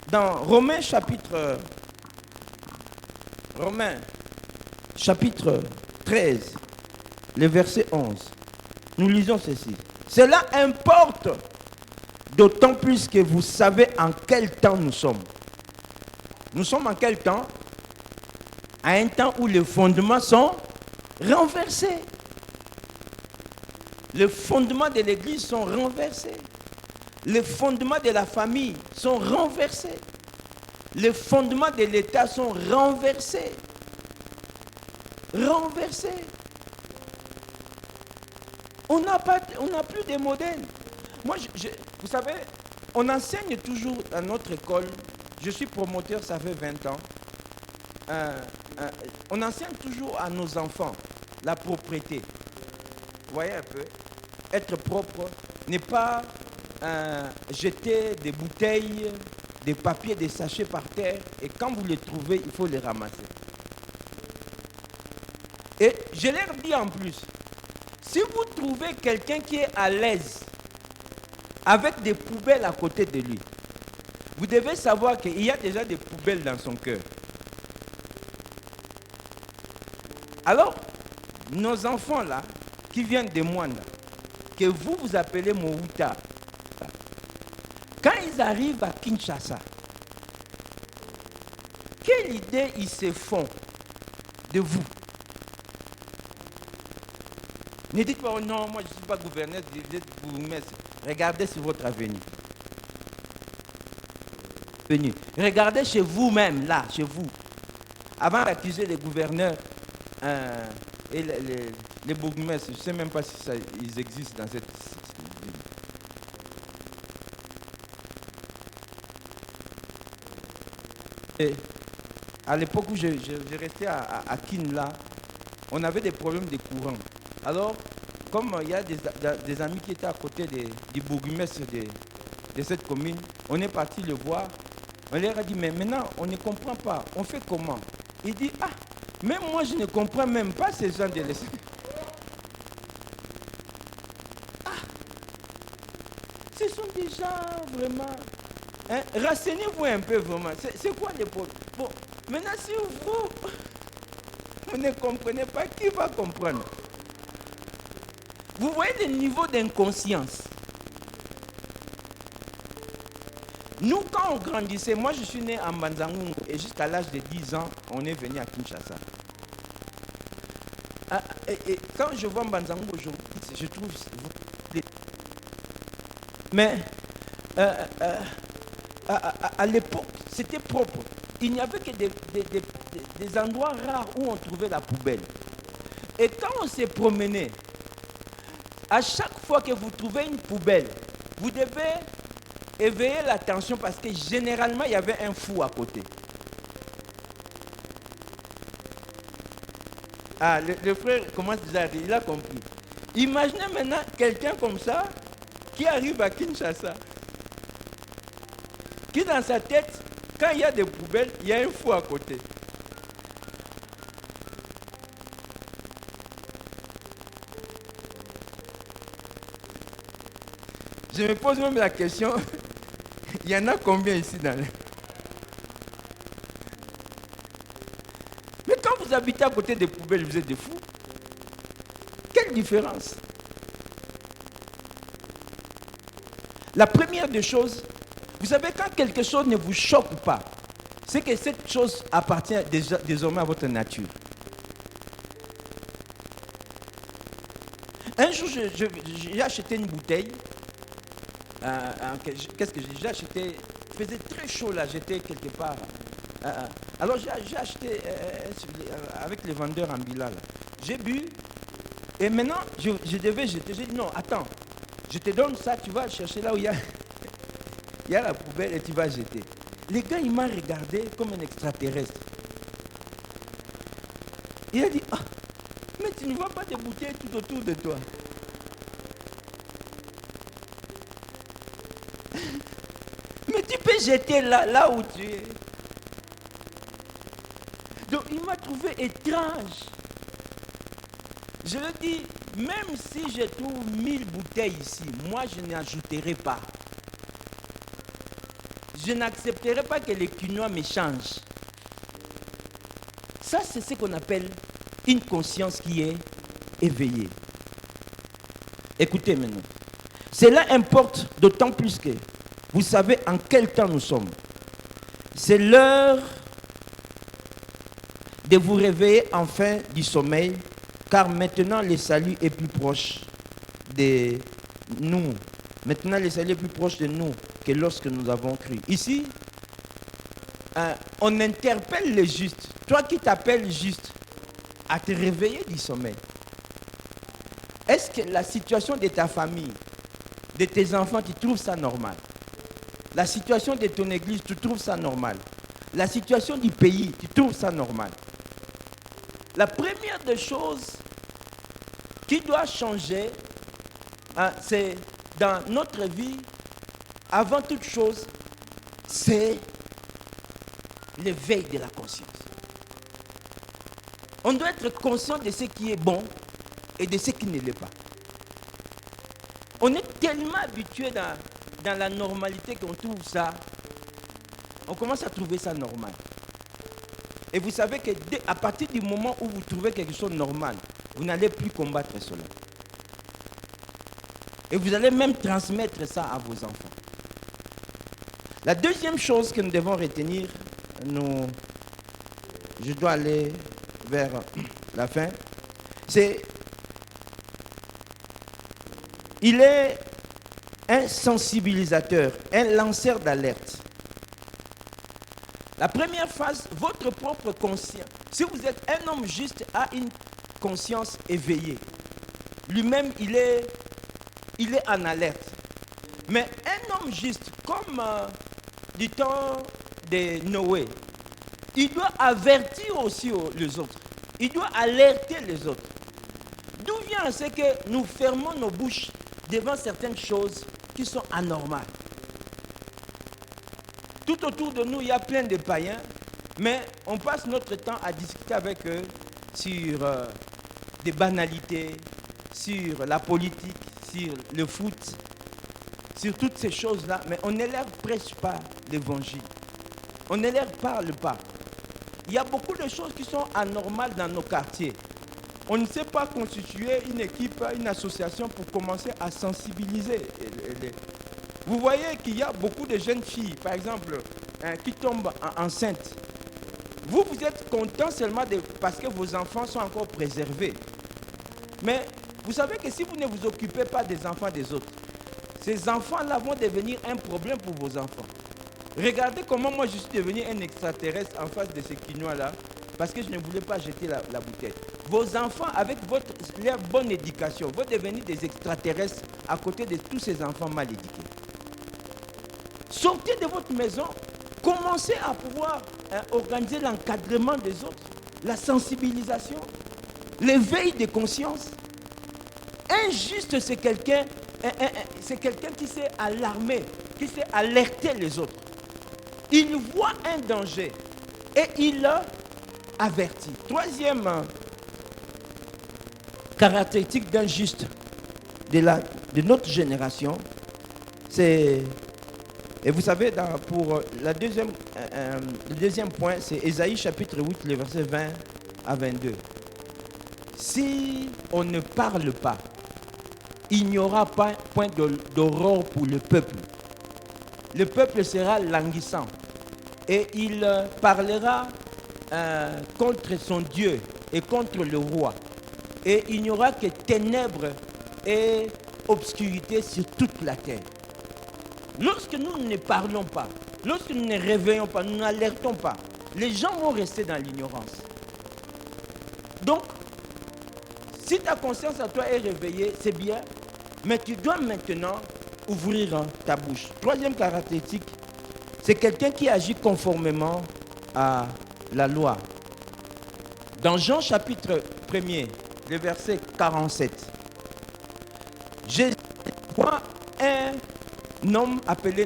dans Romains chapitre 13, le verset 11, nous lisons ceci. Cela importe d'autant plus que vous savez en quel temps nous sommes. Nous sommes en quel temps? À un temps où les fondements sont renversés. Les fondements de l'Église sont renversés. Les fondements de la famille sont renversés. Les fondements de l'État sont renversés. Renversés. On n'a plus de modèles. Moi, vous savez, on enseigne toujours à notre école. Je suis promoteur, ça fait 20 ans. On enseigne toujours à nos enfants la propreté. Vous voyez un peu? Être propre, ne pas jeter des bouteilles, des papiers, des sachets par terre. Et quand vous les trouvez, il faut les ramasser. Et je leur dis en plus, Si vous trouvez quelqu'un qui est à l'aise avec des poubelles à côté de lui, vous devez savoir qu'il y a déjà des poubelles dans son cœur. Alors, nos enfants là, qui viennent de Moana, que vous appelez Mouta, quand ils arrivent à Kinshasa, quelle idée ils se font de vous? Ne dites pas, oh non, moi je ne suis pas gouverneur, vous êtes bourgmestre. Regardez sur votre avenir. Regardez chez vous-même, là, chez vous. Avant d'accuser les gouverneurs et les bourgmestres, je ne sais même pas si ils existent dans cette ville. Et à l'époque où je restais à Kinla, on avait des problèmes de courant. Alors, comme il y a des amis qui étaient à côté du bourgmestre de cette commune, on est parti le voir. On leur a dit, mais maintenant, on ne comprend pas. On fait comment? Il dit, ah, même moi, je ne comprends même pas ces gens de l'Est. Ah, ce sont des gens vraiment... Hein, renseignez-vous un peu vraiment. C'est quoi les problèmes? Bon, maintenant, si vous ne comprenez pas, qui va comprendre? Vous voyez le niveau d'inconscience. Nous, quand on grandissait, moi je suis né à Mbanzangungu et jusqu'à l'âge de 10 ans, on est venu à Kinshasa. Et quand je vois Mbanzangungu aujourd'hui, je trouve... Mais à l'époque, c'était propre. Il n'y avait que des endroits rares où on trouvait la poubelle. Et quand on s'est promené, à chaque fois que vous trouvez une poubelle, vous devez éveiller l'attention parce que généralement, il y avait un fou à côté. Ah, le frère commence déjà à dire, il a compris. Imaginez maintenant quelqu'un comme ça qui arrive à Kinshasa, qui dans sa tête, quand il y a des poubelles, il y a un fou à côté. Je me pose même la question, il y en a combien ici dans le... Mais quand vous habitez à côté des poubelles, vous êtes des fous. Quelle différence? La première des choses, vous savez, quand quelque chose ne vous choque pas, c'est que cette chose appartient désormais à votre nature. Un jour, j'ai acheté une bouteille. Qu'est-ce que j'ai acheté? Il faisait très chaud là, j'étais quelque part. Alors j'ai acheté avec les vendeurs ambulants. J'ai bu et maintenant je devais jeter. J'ai dit non, attends, je te donne ça, tu vas chercher là où il y a la poubelle et tu vas jeter. Le gars, il m'a regardé comme un extraterrestre. Il a dit, ah, mais tu ne vois pas des bouteilles tout autour de toi. Mais tu peux jeter là où tu es. Donc il m'a trouvé étrange. Je lui dis, même si je trouve 1000 bouteilles ici, moi je n'ajouterai pas. Je n'accepterai pas que les quinois me changent. Ça, c'est ce qu'on appelle une conscience qui est éveillée. Écoutez maintenant. Cela importe d'autant plus que vous savez en quel temps nous sommes. C'est l'heure de vous réveiller enfin du sommeil, car maintenant le salut est plus proche de nous. Maintenant le salut est plus proche de nous que lorsque nous avons cru. Ici, on interpelle le juste. Toi qui t'appelles juste, à te réveiller du sommeil. Est-ce que la situation de ta famille, de tes enfants, tu trouves ça normal? La situation de ton église, tu trouves ça normal? La situation du pays, tu trouves ça normal? La première des choses qui doit changer, c'est dans notre vie, avant toute chose, c'est l'éveil de la conscience. On doit être conscient de ce qui est bon et de ce qui ne l'est pas. On est tellement habitué dans la normalité qu'on trouve ça, on commence à trouver ça normal. Et vous savez qu'à partir du moment où vous trouvez quelque chose de normal, vous n'allez plus combattre cela. Et vous allez même transmettre ça à vos enfants. La deuxième chose que nous devons retenir, je dois aller vers la fin, c'est il est un sensibilisateur, un lanceur d'alerte. La première phase, votre propre conscience. Si vous êtes un homme juste, a une conscience éveillée. Lui-même, il est en alerte. Mais un homme juste, comme du temps de Noé, il doit avertir aussi les autres. Il doit alerter les autres. D'où vient ce que nous fermons nos bouches devant certaines choses qui sont anormales. Tout autour de nous, il y a plein de païens, mais on passe notre temps à discuter avec eux sur des banalités, sur la politique, sur le foot, sur toutes ces choses-là, mais on ne leur prêche pas l'évangile. On ne leur parle pas. Il y a beaucoup de choses qui sont anormales dans nos quartiers. On ne sait pas constituer une équipe, une association pour commencer à sensibiliser. Vous voyez qu'il y a beaucoup de jeunes filles, par exemple, qui tombent enceintes. Vous êtes content seulement parce que vos enfants sont encore préservés. Mais vous savez que si vous ne vous occupez pas des enfants des autres, ces enfants-là vont devenir un problème pour vos enfants. Regardez comment moi je suis devenu un extraterrestre en face de ces Quinois-là, parce que je ne voulais pas jeter la bouteille. Vos enfants, avec leur bonne éducation, vont devenir des extraterrestres à côté de tous ces enfants mal éduqués. Sortez de votre maison, commencez à pouvoir organiser l'encadrement des autres, la sensibilisation, l'éveil de conscience. Un juste, c'est quelqu'un qui sait alarmer, qui sait alerter les autres. Il voit un danger et il avertit. Troisième caractéristique d'un juste de notre génération, c'est, et vous savez, pour le deuxième point, c'est Ésaïe chapitre 8, les versets 20 à 22. Si on ne parle pas, il n'y aura pas point d'aurore pour le peuple. Le peuple sera languissant et il parlera contre son Dieu et contre le roi. Et il n'y aura que ténèbres et obscurité sur toute la terre. Lorsque nous ne parlons pas, lorsque nous ne réveillons pas, nous n'alertons pas, les gens vont rester dans l'ignorance. Donc, si ta conscience à toi est réveillée, c'est bien, mais tu dois maintenant ouvrir ta bouche. Troisième caractéristique, c'est quelqu'un qui agit conformément à la loi. Dans Jean chapitre 1er, le verset 47, Jésus voit un homme appelé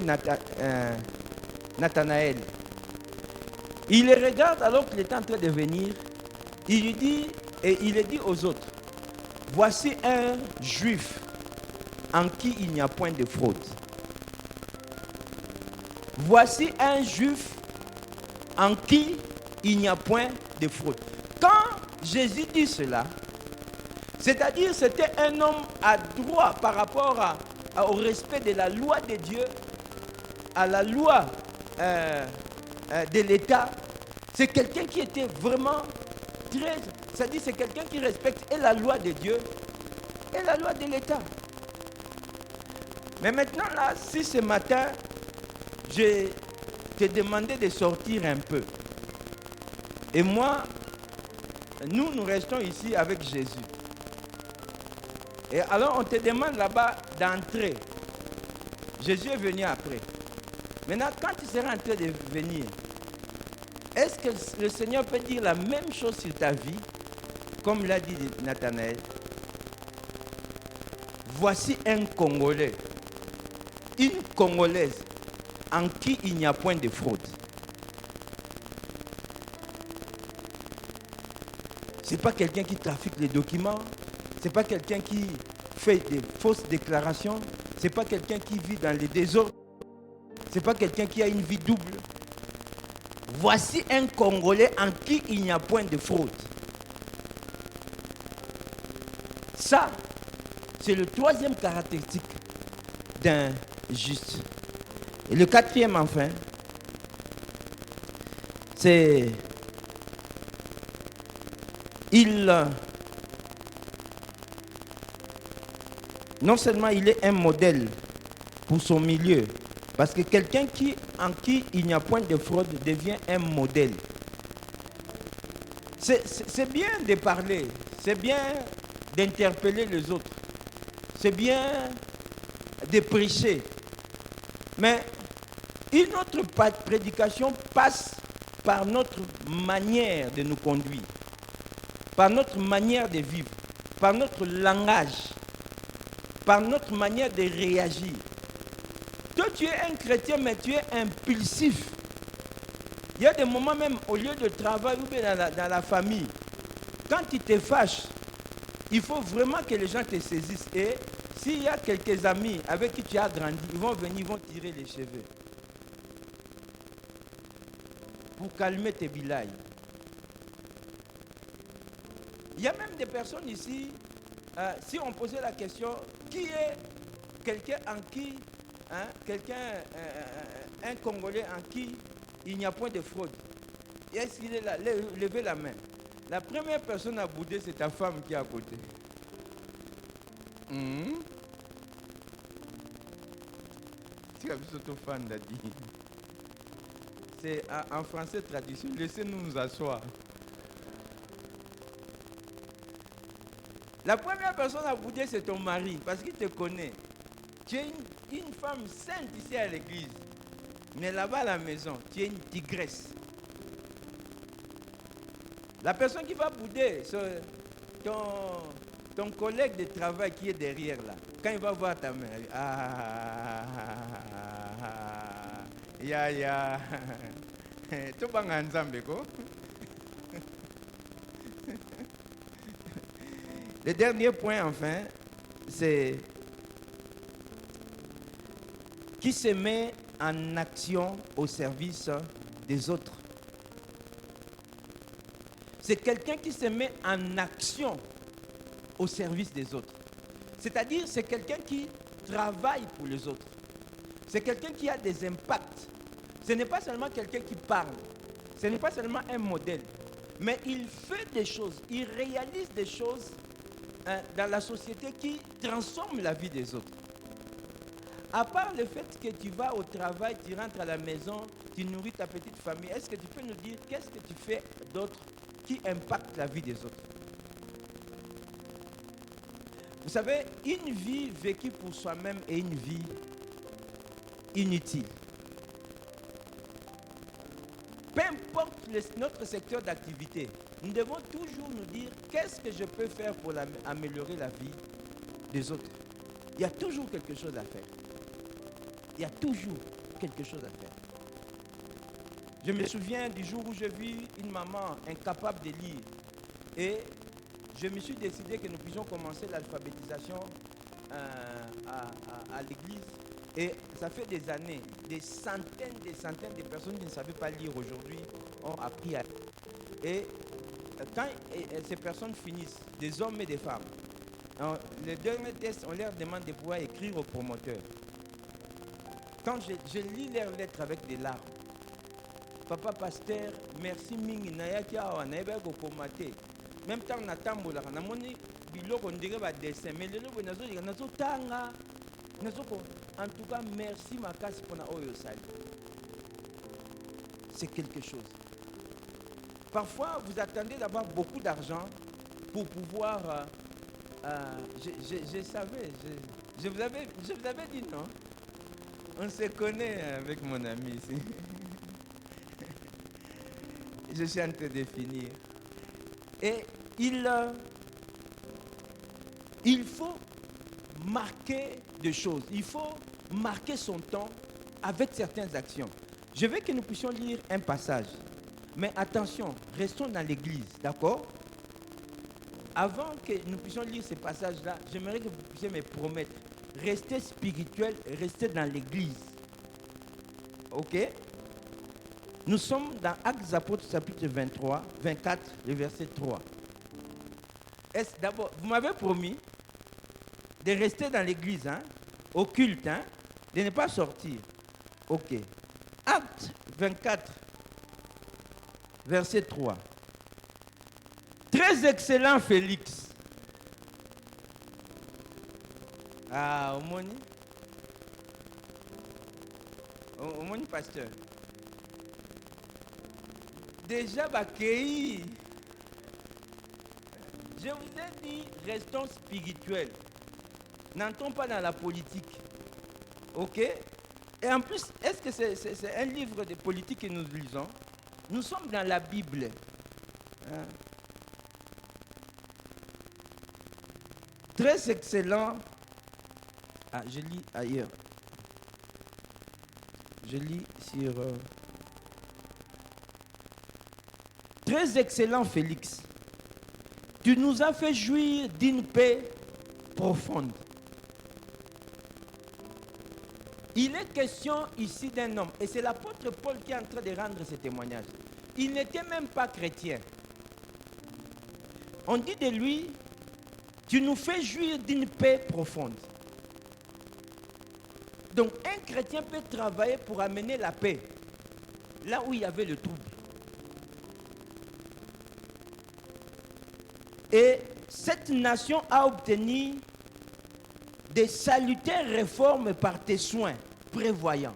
Nathanaël. Il le regarde alors qu'il est en train de venir. Il lui dit, et il le dit aux autres, voici un juif en qui il n'y a point de fraude. Voici un juif en qui il n'y a point de fraude. Quand Jésus dit cela, c'est-à-dire c'était un homme adroit par rapport au respect de la loi de Dieu, à la loi de l'État. C'est quelqu'un qui était vraiment très... C'est-à-dire c'est quelqu'un qui respecte et la loi de Dieu et la loi de l'État. Mais maintenant, là, si ce matin, je te demandais de sortir un peu, et moi, nous restons ici avec Jésus. Et alors, on te demande là-bas d'entrer. Jésus est venu après. Maintenant, quand tu seras en train de venir, est-ce que le Seigneur peut dire la même chose sur ta vie, comme l'a dit Nathanaël? Voici un Congolais, une Congolaise en qui il n'y a point de fraude. Ce n'est pas quelqu'un qui trafique les documents, Ce n'est pas quelqu'un qui fait des fausses déclarations. Ce n'est pas quelqu'un qui vit dans les désordres. Ce n'est pas quelqu'un qui a une vie double. Voici un Congolais en qui il n'y a point de fraude. Ça, c'est le troisième caractéristique d'un juste. Et le quatrième, enfin, c'est non seulement il est un modèle pour son milieu, parce que quelqu'un en qui il n'y a point de fraude devient un modèle. C'est bien de parler, c'est bien d'interpeller les autres, c'est bien de prêcher, mais une autre prédication passe par notre manière de nous conduire, par notre manière de vivre, par notre langage, par notre manière de réagir. Toi, tu es un chrétien, mais tu es impulsif. Il y a des moments même au lieu de travail ou bien dans la famille, quand tu te fâches, il faut vraiment que les gens te saisissent. Et s'il y a quelques amis avec qui tu as grandi, ils vont venir, ils vont tirer les cheveux pour calmer tes bilailles. Il y a même des personnes ici, si on posait la question, qui est quelqu'un en qui, un Congolais en qui il n'y a point de fraude? Est-ce qu'il est là? Levez la main. La première personne à bouder, c'est ta femme qui est à côté. Tu as vu ce fan d'Adi? C'est en français tradition. Laissez-nous nous asseoir. La première personne à bouder, c'est ton mari, parce qu'il te connaît. Tu es une femme sainte ici à l'église. Mais là-bas à la maison, tu es une tigresse. La personne qui va bouder, c'est ton collègue de travail qui est derrière là. Quand il va voir ta mère, ya. Tu vas ensemble, quoi. Le dernier point, enfin, c'est qui se met en action au service des autres. C'est quelqu'un qui se met en action au service des autres. C'est-à-dire, c'est quelqu'un qui travaille pour les autres. C'est quelqu'un qui a des impacts. Ce n'est pas seulement quelqu'un qui parle. Ce n'est pas seulement un modèle. Mais il fait des choses, il réalise des choses dans la société qui transforment la vie des autres. À part le fait que tu vas au travail, tu rentres à la maison, tu nourris ta petite famille, est-ce que tu peux nous dire qu'est-ce que tu fais d'autre qui impacte la vie des autres? Vous savez, une vie vécue pour soi-même est une vie inutile. Peu importe notre secteur d'activité, nous devons toujours nous dire qu'est-ce que je peux faire pour améliorer la vie des autres. Il y a toujours quelque chose à faire. Il y a toujours quelque chose à faire. Je me souviens du jour où j'ai vu une maman incapable de lire et je me suis décidé que nous puissions commencer l'alphabétisation à l'église. Et ça fait des années, des centaines de personnes qui ne savaient pas lire aujourd'hui ont appris à lire. Et quand ces personnes finissent, des hommes et des femmes, les derniers tests, on leur demande de pouvoir écrire au promoteur. Quand je lis leurs lettres avec des larmes, papa pasteur, merci mingi nayaki awa nayeba kokomate. Même temps na tambola na moni biloko ndenge ba dessin mais lelo nazo nazo tanga nazo ko en tout cas merci makasi pona oyo sali. C'est quelque chose. Parfois vous attendez d'avoir beaucoup d'argent pour pouvoir je savais, je vous avais dit non. On se connaît avec mon ami ici. Je suis en train de finir. Et il faut marquer des choses. Il faut marquer son temps avec certaines actions. Je veux que nous puissions lire un passage. Mais attention, restons dans l'église, d'accord? avant que nous puissions lire ce passage-là, j'aimerais que vous puissiez me promettre, rester spirituel, rester dans l'église. Ok? Nous sommes dans Actes des Apôtres, chapitre 24, le verset 3. D'abord, vous m'avez promis de rester dans l'église, hein, au culte, hein, de ne pas sortir. Ok. Actes 24, verset 3. Très excellent Félix. Ah, Omoni pasteur. Déjà accueilli. Je vous ai dit, restons spirituels. N'entrons pas dans la politique. Ok? Et en plus, est-ce que c'est un livre de politique que nous lisons? Nous sommes dans la Bible. Hein? Très excellent. Ah, je lis ailleurs. Je lis sur... Très excellent Félix. Tu nous as fait jouir d'une paix profonde. Il est question ici d'un homme, et c'est l'apôtre Paul qui est en train de rendre ce témoignage. Il n'était même pas chrétien. On dit de lui, tu nous fais jouir d'une paix profonde. Donc un chrétien peut travailler pour amener la paix, là où il y avait le trouble. Et cette nation a obtenu des salutaires réformes par tes soins prévoyants.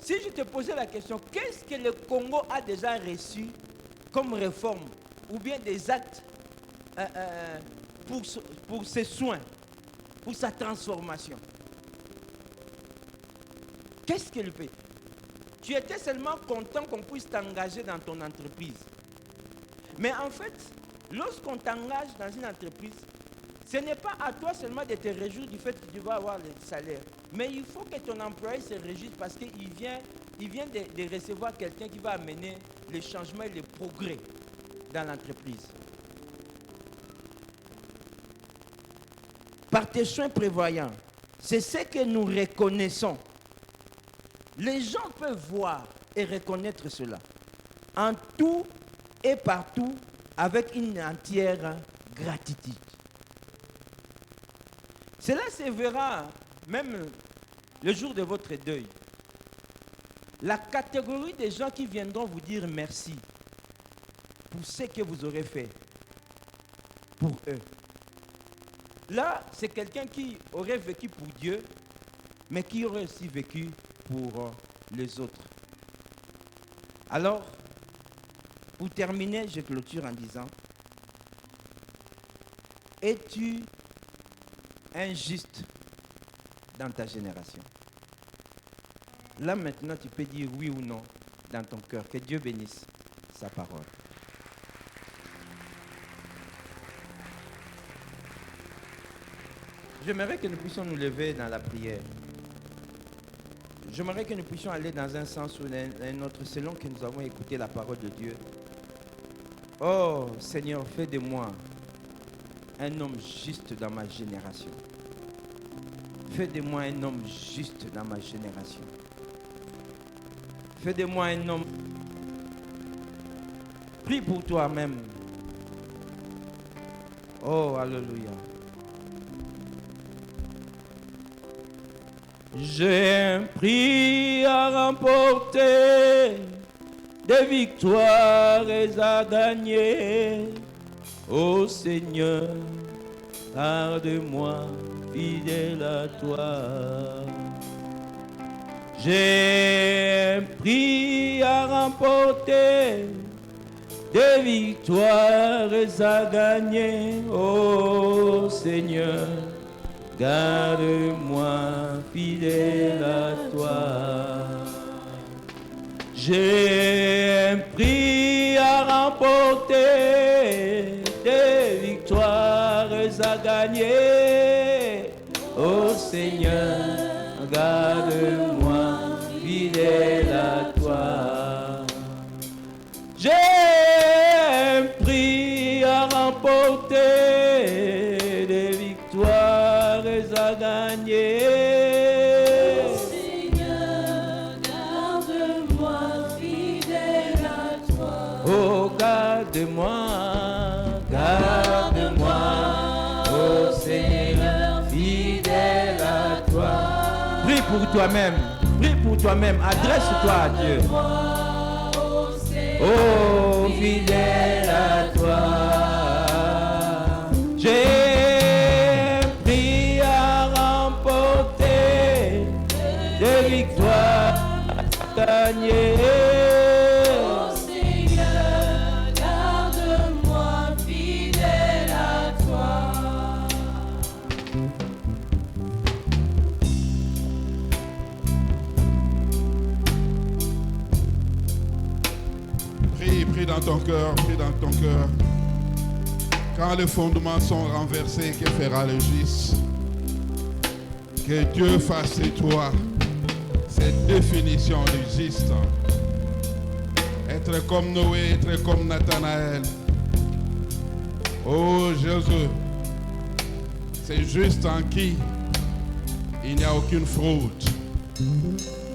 Si je te posais la question, qu'est-ce que le Congo a déjà reçu comme réforme ou bien des actes pour ses soins, pour sa transformation? Qu'est-ce que le pays? Tu étais seulement content qu'on puisse t'engager dans ton entreprise. Mais en fait, lorsqu'on t'engage dans une entreprise, ce n'est pas à toi seulement de te réjouir du fait que tu vas avoir le salaire. Mais il faut que ton employé se réjouisse parce qu'il vient de recevoir quelqu'un qui va amener le changement et le progrès dans l'entreprise. Par tes soins prévoyants, c'est ce que nous reconnaissons. Les gens peuvent voir et reconnaître cela. En tout et partout, avec une entière gratitude. Cela se verra même le jour de votre deuil. La catégorie des gens qui viendront vous dire merci pour ce que vous aurez fait pour eux. Là, c'est quelqu'un qui aurait vécu pour Dieu, mais qui aurait aussi vécu pour les autres. Alors, pour terminer, je clôture en disant, es-tu injuste dans ta génération? Là maintenant, tu peux dire oui ou non dans ton cœur. Que Dieu bénisse sa parole. J'aimerais que nous puissions nous lever dans la prière. J'aimerais que nous puissions aller dans un sens ou un autre selon que nous avons écouté la parole de Dieu. Oh Seigneur, fais de moi un homme juste dans ma génération. Fais de moi un homme juste dans ma génération. Fais de moi un homme. Prie pour toi-même. Oh, alléluia. J'ai un prix à remporter, des victoires à gagner. Ô Seigneur, garde-moi fidèle à toi. J'ai un prix à remporter, des victoires à gagner. Ô Seigneur, garde-moi fidèle à toi. J'ai un prix à remporter, des victoires à gagner. Ô Seigneur, garde-moi fidèle à toi. J'ai un prix à remporter des victoires à gagner. Seigneur, garde-moi fidèle à toi. Oh, garde-moi, garde-moi, oh Seigneur, fidèle à toi. Prie pour toi-même, adresse-toi à Dieu. Oh, fidèle à toi, j'ai pris à remporter des victoires à gagner. Oh Seigneur, garde-moi fidèle à toi. Prie dans ton cœur, prie dans ton cœur. Quand les fondements sont renversés, que fera le juste? Que Dieu fasse de toi cette définition du juste. Être comme Noé, être comme Nathanaël. Oh Jésus, c'est juste en qui il n'y a aucune fraude.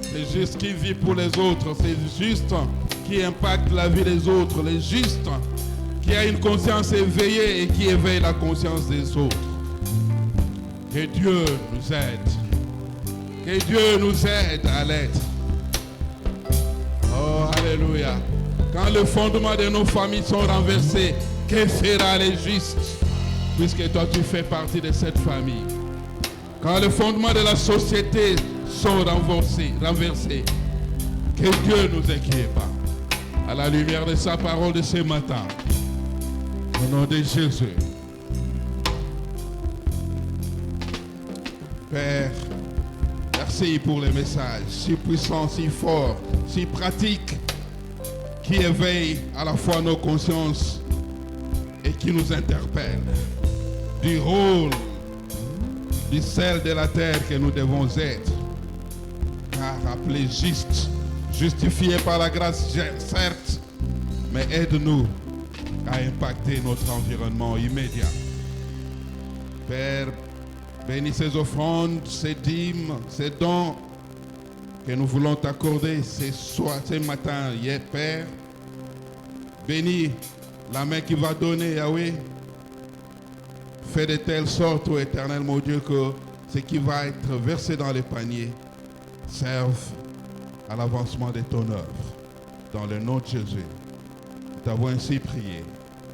C'est juste qui vit pour les autres. C'est juste qui impacte la vie des autres. C'est juste qui a une conscience éveillée et qui éveille la conscience des autres. Que Dieu nous aide. Que Dieu nous aide à l'être. Oh, alléluia. Quand le fondement de nos familles sont renversés, que fera les justes? Puisque toi, tu fais partie de cette famille. Quand le fondement de la société sont renversés, que Dieu nous inquiète pas. À la lumière de sa parole de ce matin, au nom de Jésus. Père, merci pour les messages si puissants, si forts, si pratiques, qui éveillent à la fois nos consciences et qui nous interpellent du rôle du sel de la terre que nous devons être. Car appelé juste, justifié par la grâce, certes, mais aide-nous à impacter notre environnement immédiat. Père, bénis ces offrandes, ces dîmes, ces dons que nous voulons t'accorder ce matin, Père. Bénis la main qui va donner, Yahweh. Fais de telle sorte, ô Éternel, mon Dieu, que ce qui va être versé dans les paniers serve à l'avancement de ton œuvre. Dans le nom de Jésus, nous t'avons ainsi prié.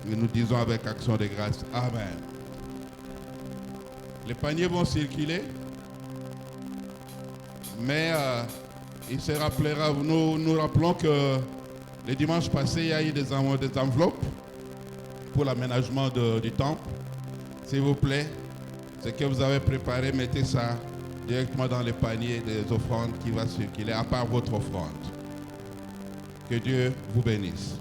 Et nous disons avec action de grâce, Amen. Les paniers vont circuler, mais il se rappellera, nous rappelons que le dimanche passé, il y a eu des enveloppes pour l'aménagement du temple. S'il vous plaît, ce que vous avez préparé, mettez ça directement dans les paniers des offrandes qui va circuler, à part votre offrande. Que Dieu vous bénisse.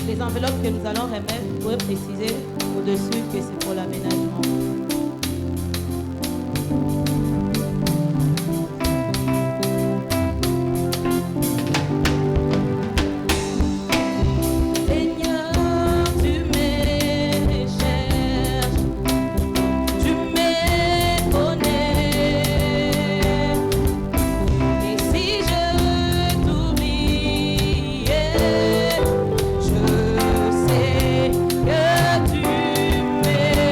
Les enveloppes que nous allons remettre, vous pouvez préciser au-dessus que c'est pour l'aménagement. Je sais que tu m'aimes.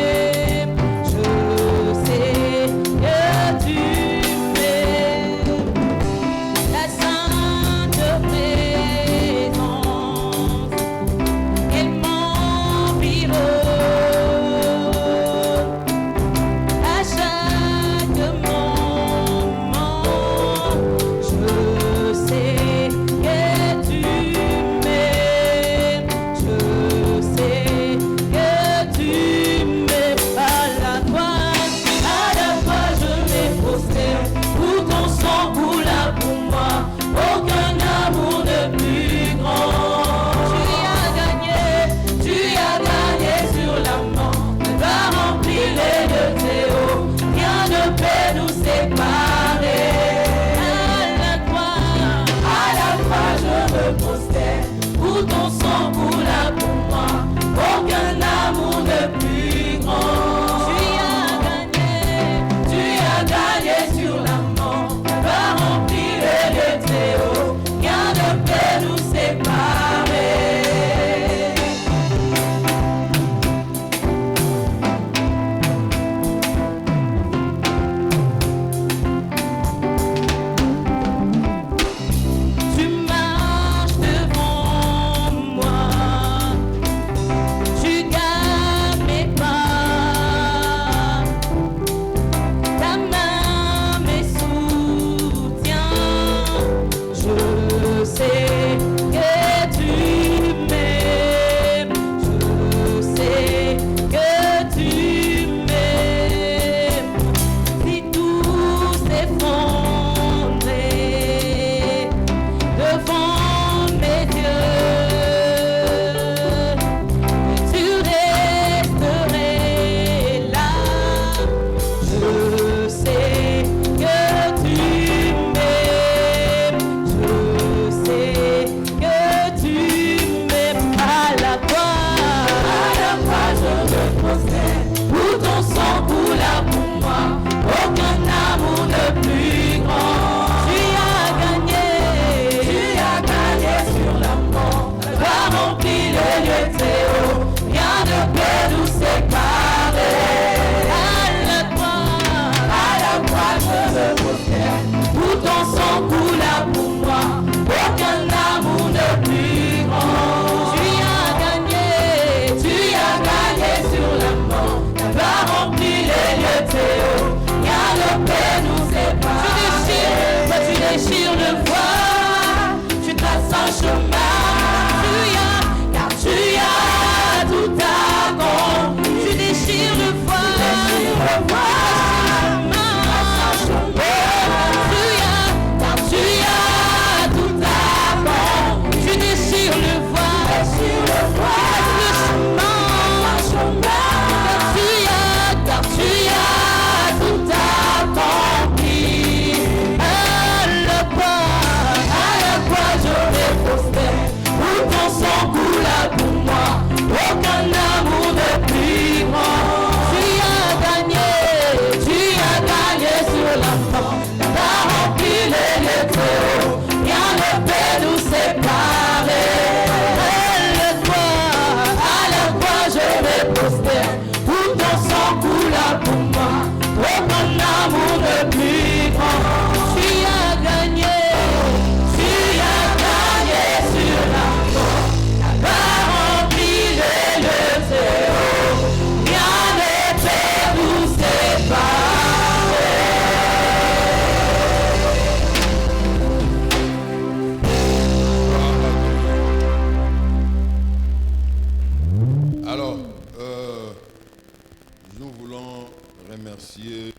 remercier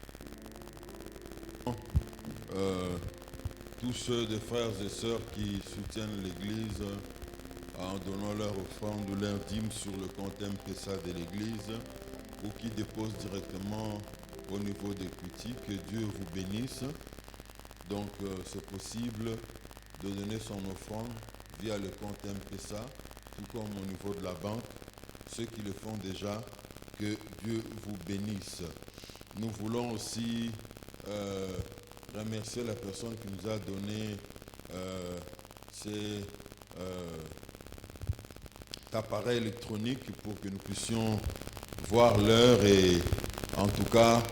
tous ceux des frères et sœurs qui soutiennent l'Église en donnant leur offrande ou leur dîme sur le compte M-Pesa de l'Église ou qui déposent directement au niveau d'Equity. Que Dieu vous bénisse. Donc c'est possible de donner son offrande via le compte M-Pesa, tout comme au niveau de la banque. Ceux qui le font déjà, que Dieu vous bénisse. Nous voulons aussi remercier la personne qui nous a donné ces appareils électroniques pour que nous puissions voir l'heure et en tout cas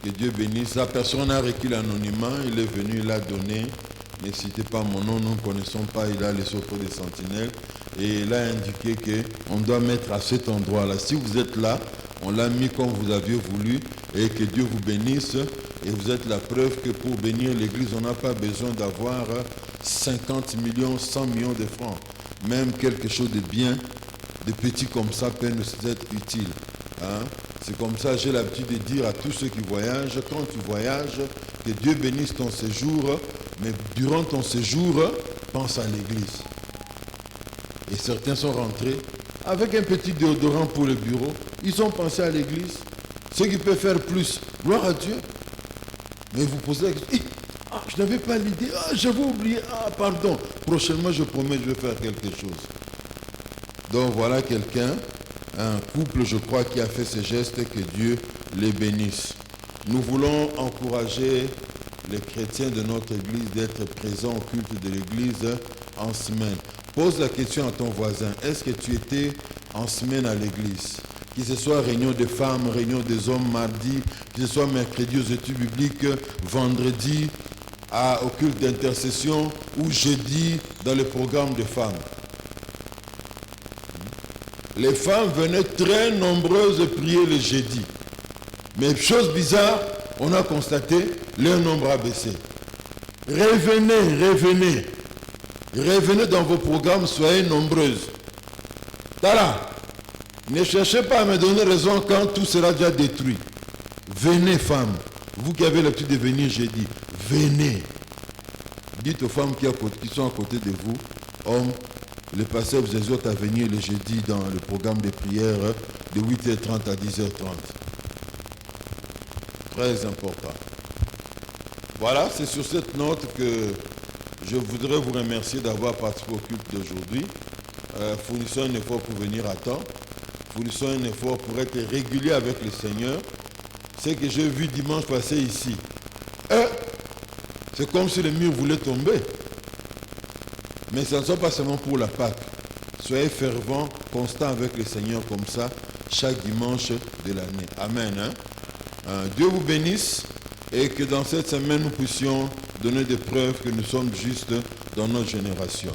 que Dieu bénisse. La personne a requis l'anonymat, il est venu, il a donné. Ne citez pas mon nom, nous ne connaissons pas, il a les photos des sentinelles et il a indiqué qu'on doit mettre à cet endroit-là. Si vous êtes là, on l'a mis comme vous aviez voulu et que Dieu vous bénisse. Et vous êtes la preuve que pour bénir l'Église, on n'a pas besoin d'avoir 50 millions, 100 millions de francs. Même quelque chose de bien, de petit comme ça peut nous être utile. Hein? C'est comme ça, j'ai l'habitude de dire à tous ceux qui voyagent, quand tu voyages, que Dieu bénisse ton séjour, mais durant ton séjour, pense à l'Église. Et certains sont rentrés avec un petit déodorant pour le bureau. Ils ont pensé à l'Église. Ceux qui peuvent faire plus, gloire à Dieu. Mais vous posez la question, je n'avais pas l'idée, j'avais oublié, pardon. Prochainement, je promets, je vais faire quelque chose. Donc voilà quelqu'un, un couple, je crois, qui a fait ce geste, que Dieu les bénisse. Nous voulons encourager les chrétiens de notre Église d'être présents au culte de l'Église en semaine. Pose la question à ton voisin, est-ce que tu étais en semaine à l'Église? Qu'il ce soit réunion des femmes, réunion des hommes mardi, que ce soit mercredi aux études bibliques, vendredi au culte d'intercession ou jeudi dans le programme des femmes. Les femmes venaient très nombreuses prier le jeudi. Mais chose bizarre, on a constaté, leur nombre a baissé. Revenez dans vos programmes, soyez nombreuses. Tala. Ne cherchez pas à me donner raison quand tout sera déjà détruit. Venez, femmes. Vous qui avez l'habitude de venir jeudi, venez. Dites aux femmes qui sont à côté de vous, hommes, le pasteur vous exhorte à venir le jeudi dans le programme de prière de 8h30 à 10h30. Très important. Voilà, c'est sur cette note que je voudrais vous remercier d'avoir participé au culte d'aujourd'hui. Fournissons un effort pour venir à temps. Fournissons un effort pour être régulier avec le Seigneur. Ce que j'ai vu dimanche passé ici, c'est comme si le mur voulait tomber. Mais ce ne soit pas seulement pour la Pâque. Soyez fervents, constants avec le Seigneur comme ça, chaque dimanche de l'année. Amen. Dieu vous bénisse et que dans cette semaine, nous puissions donner des preuves que nous sommes justes dans notre génération.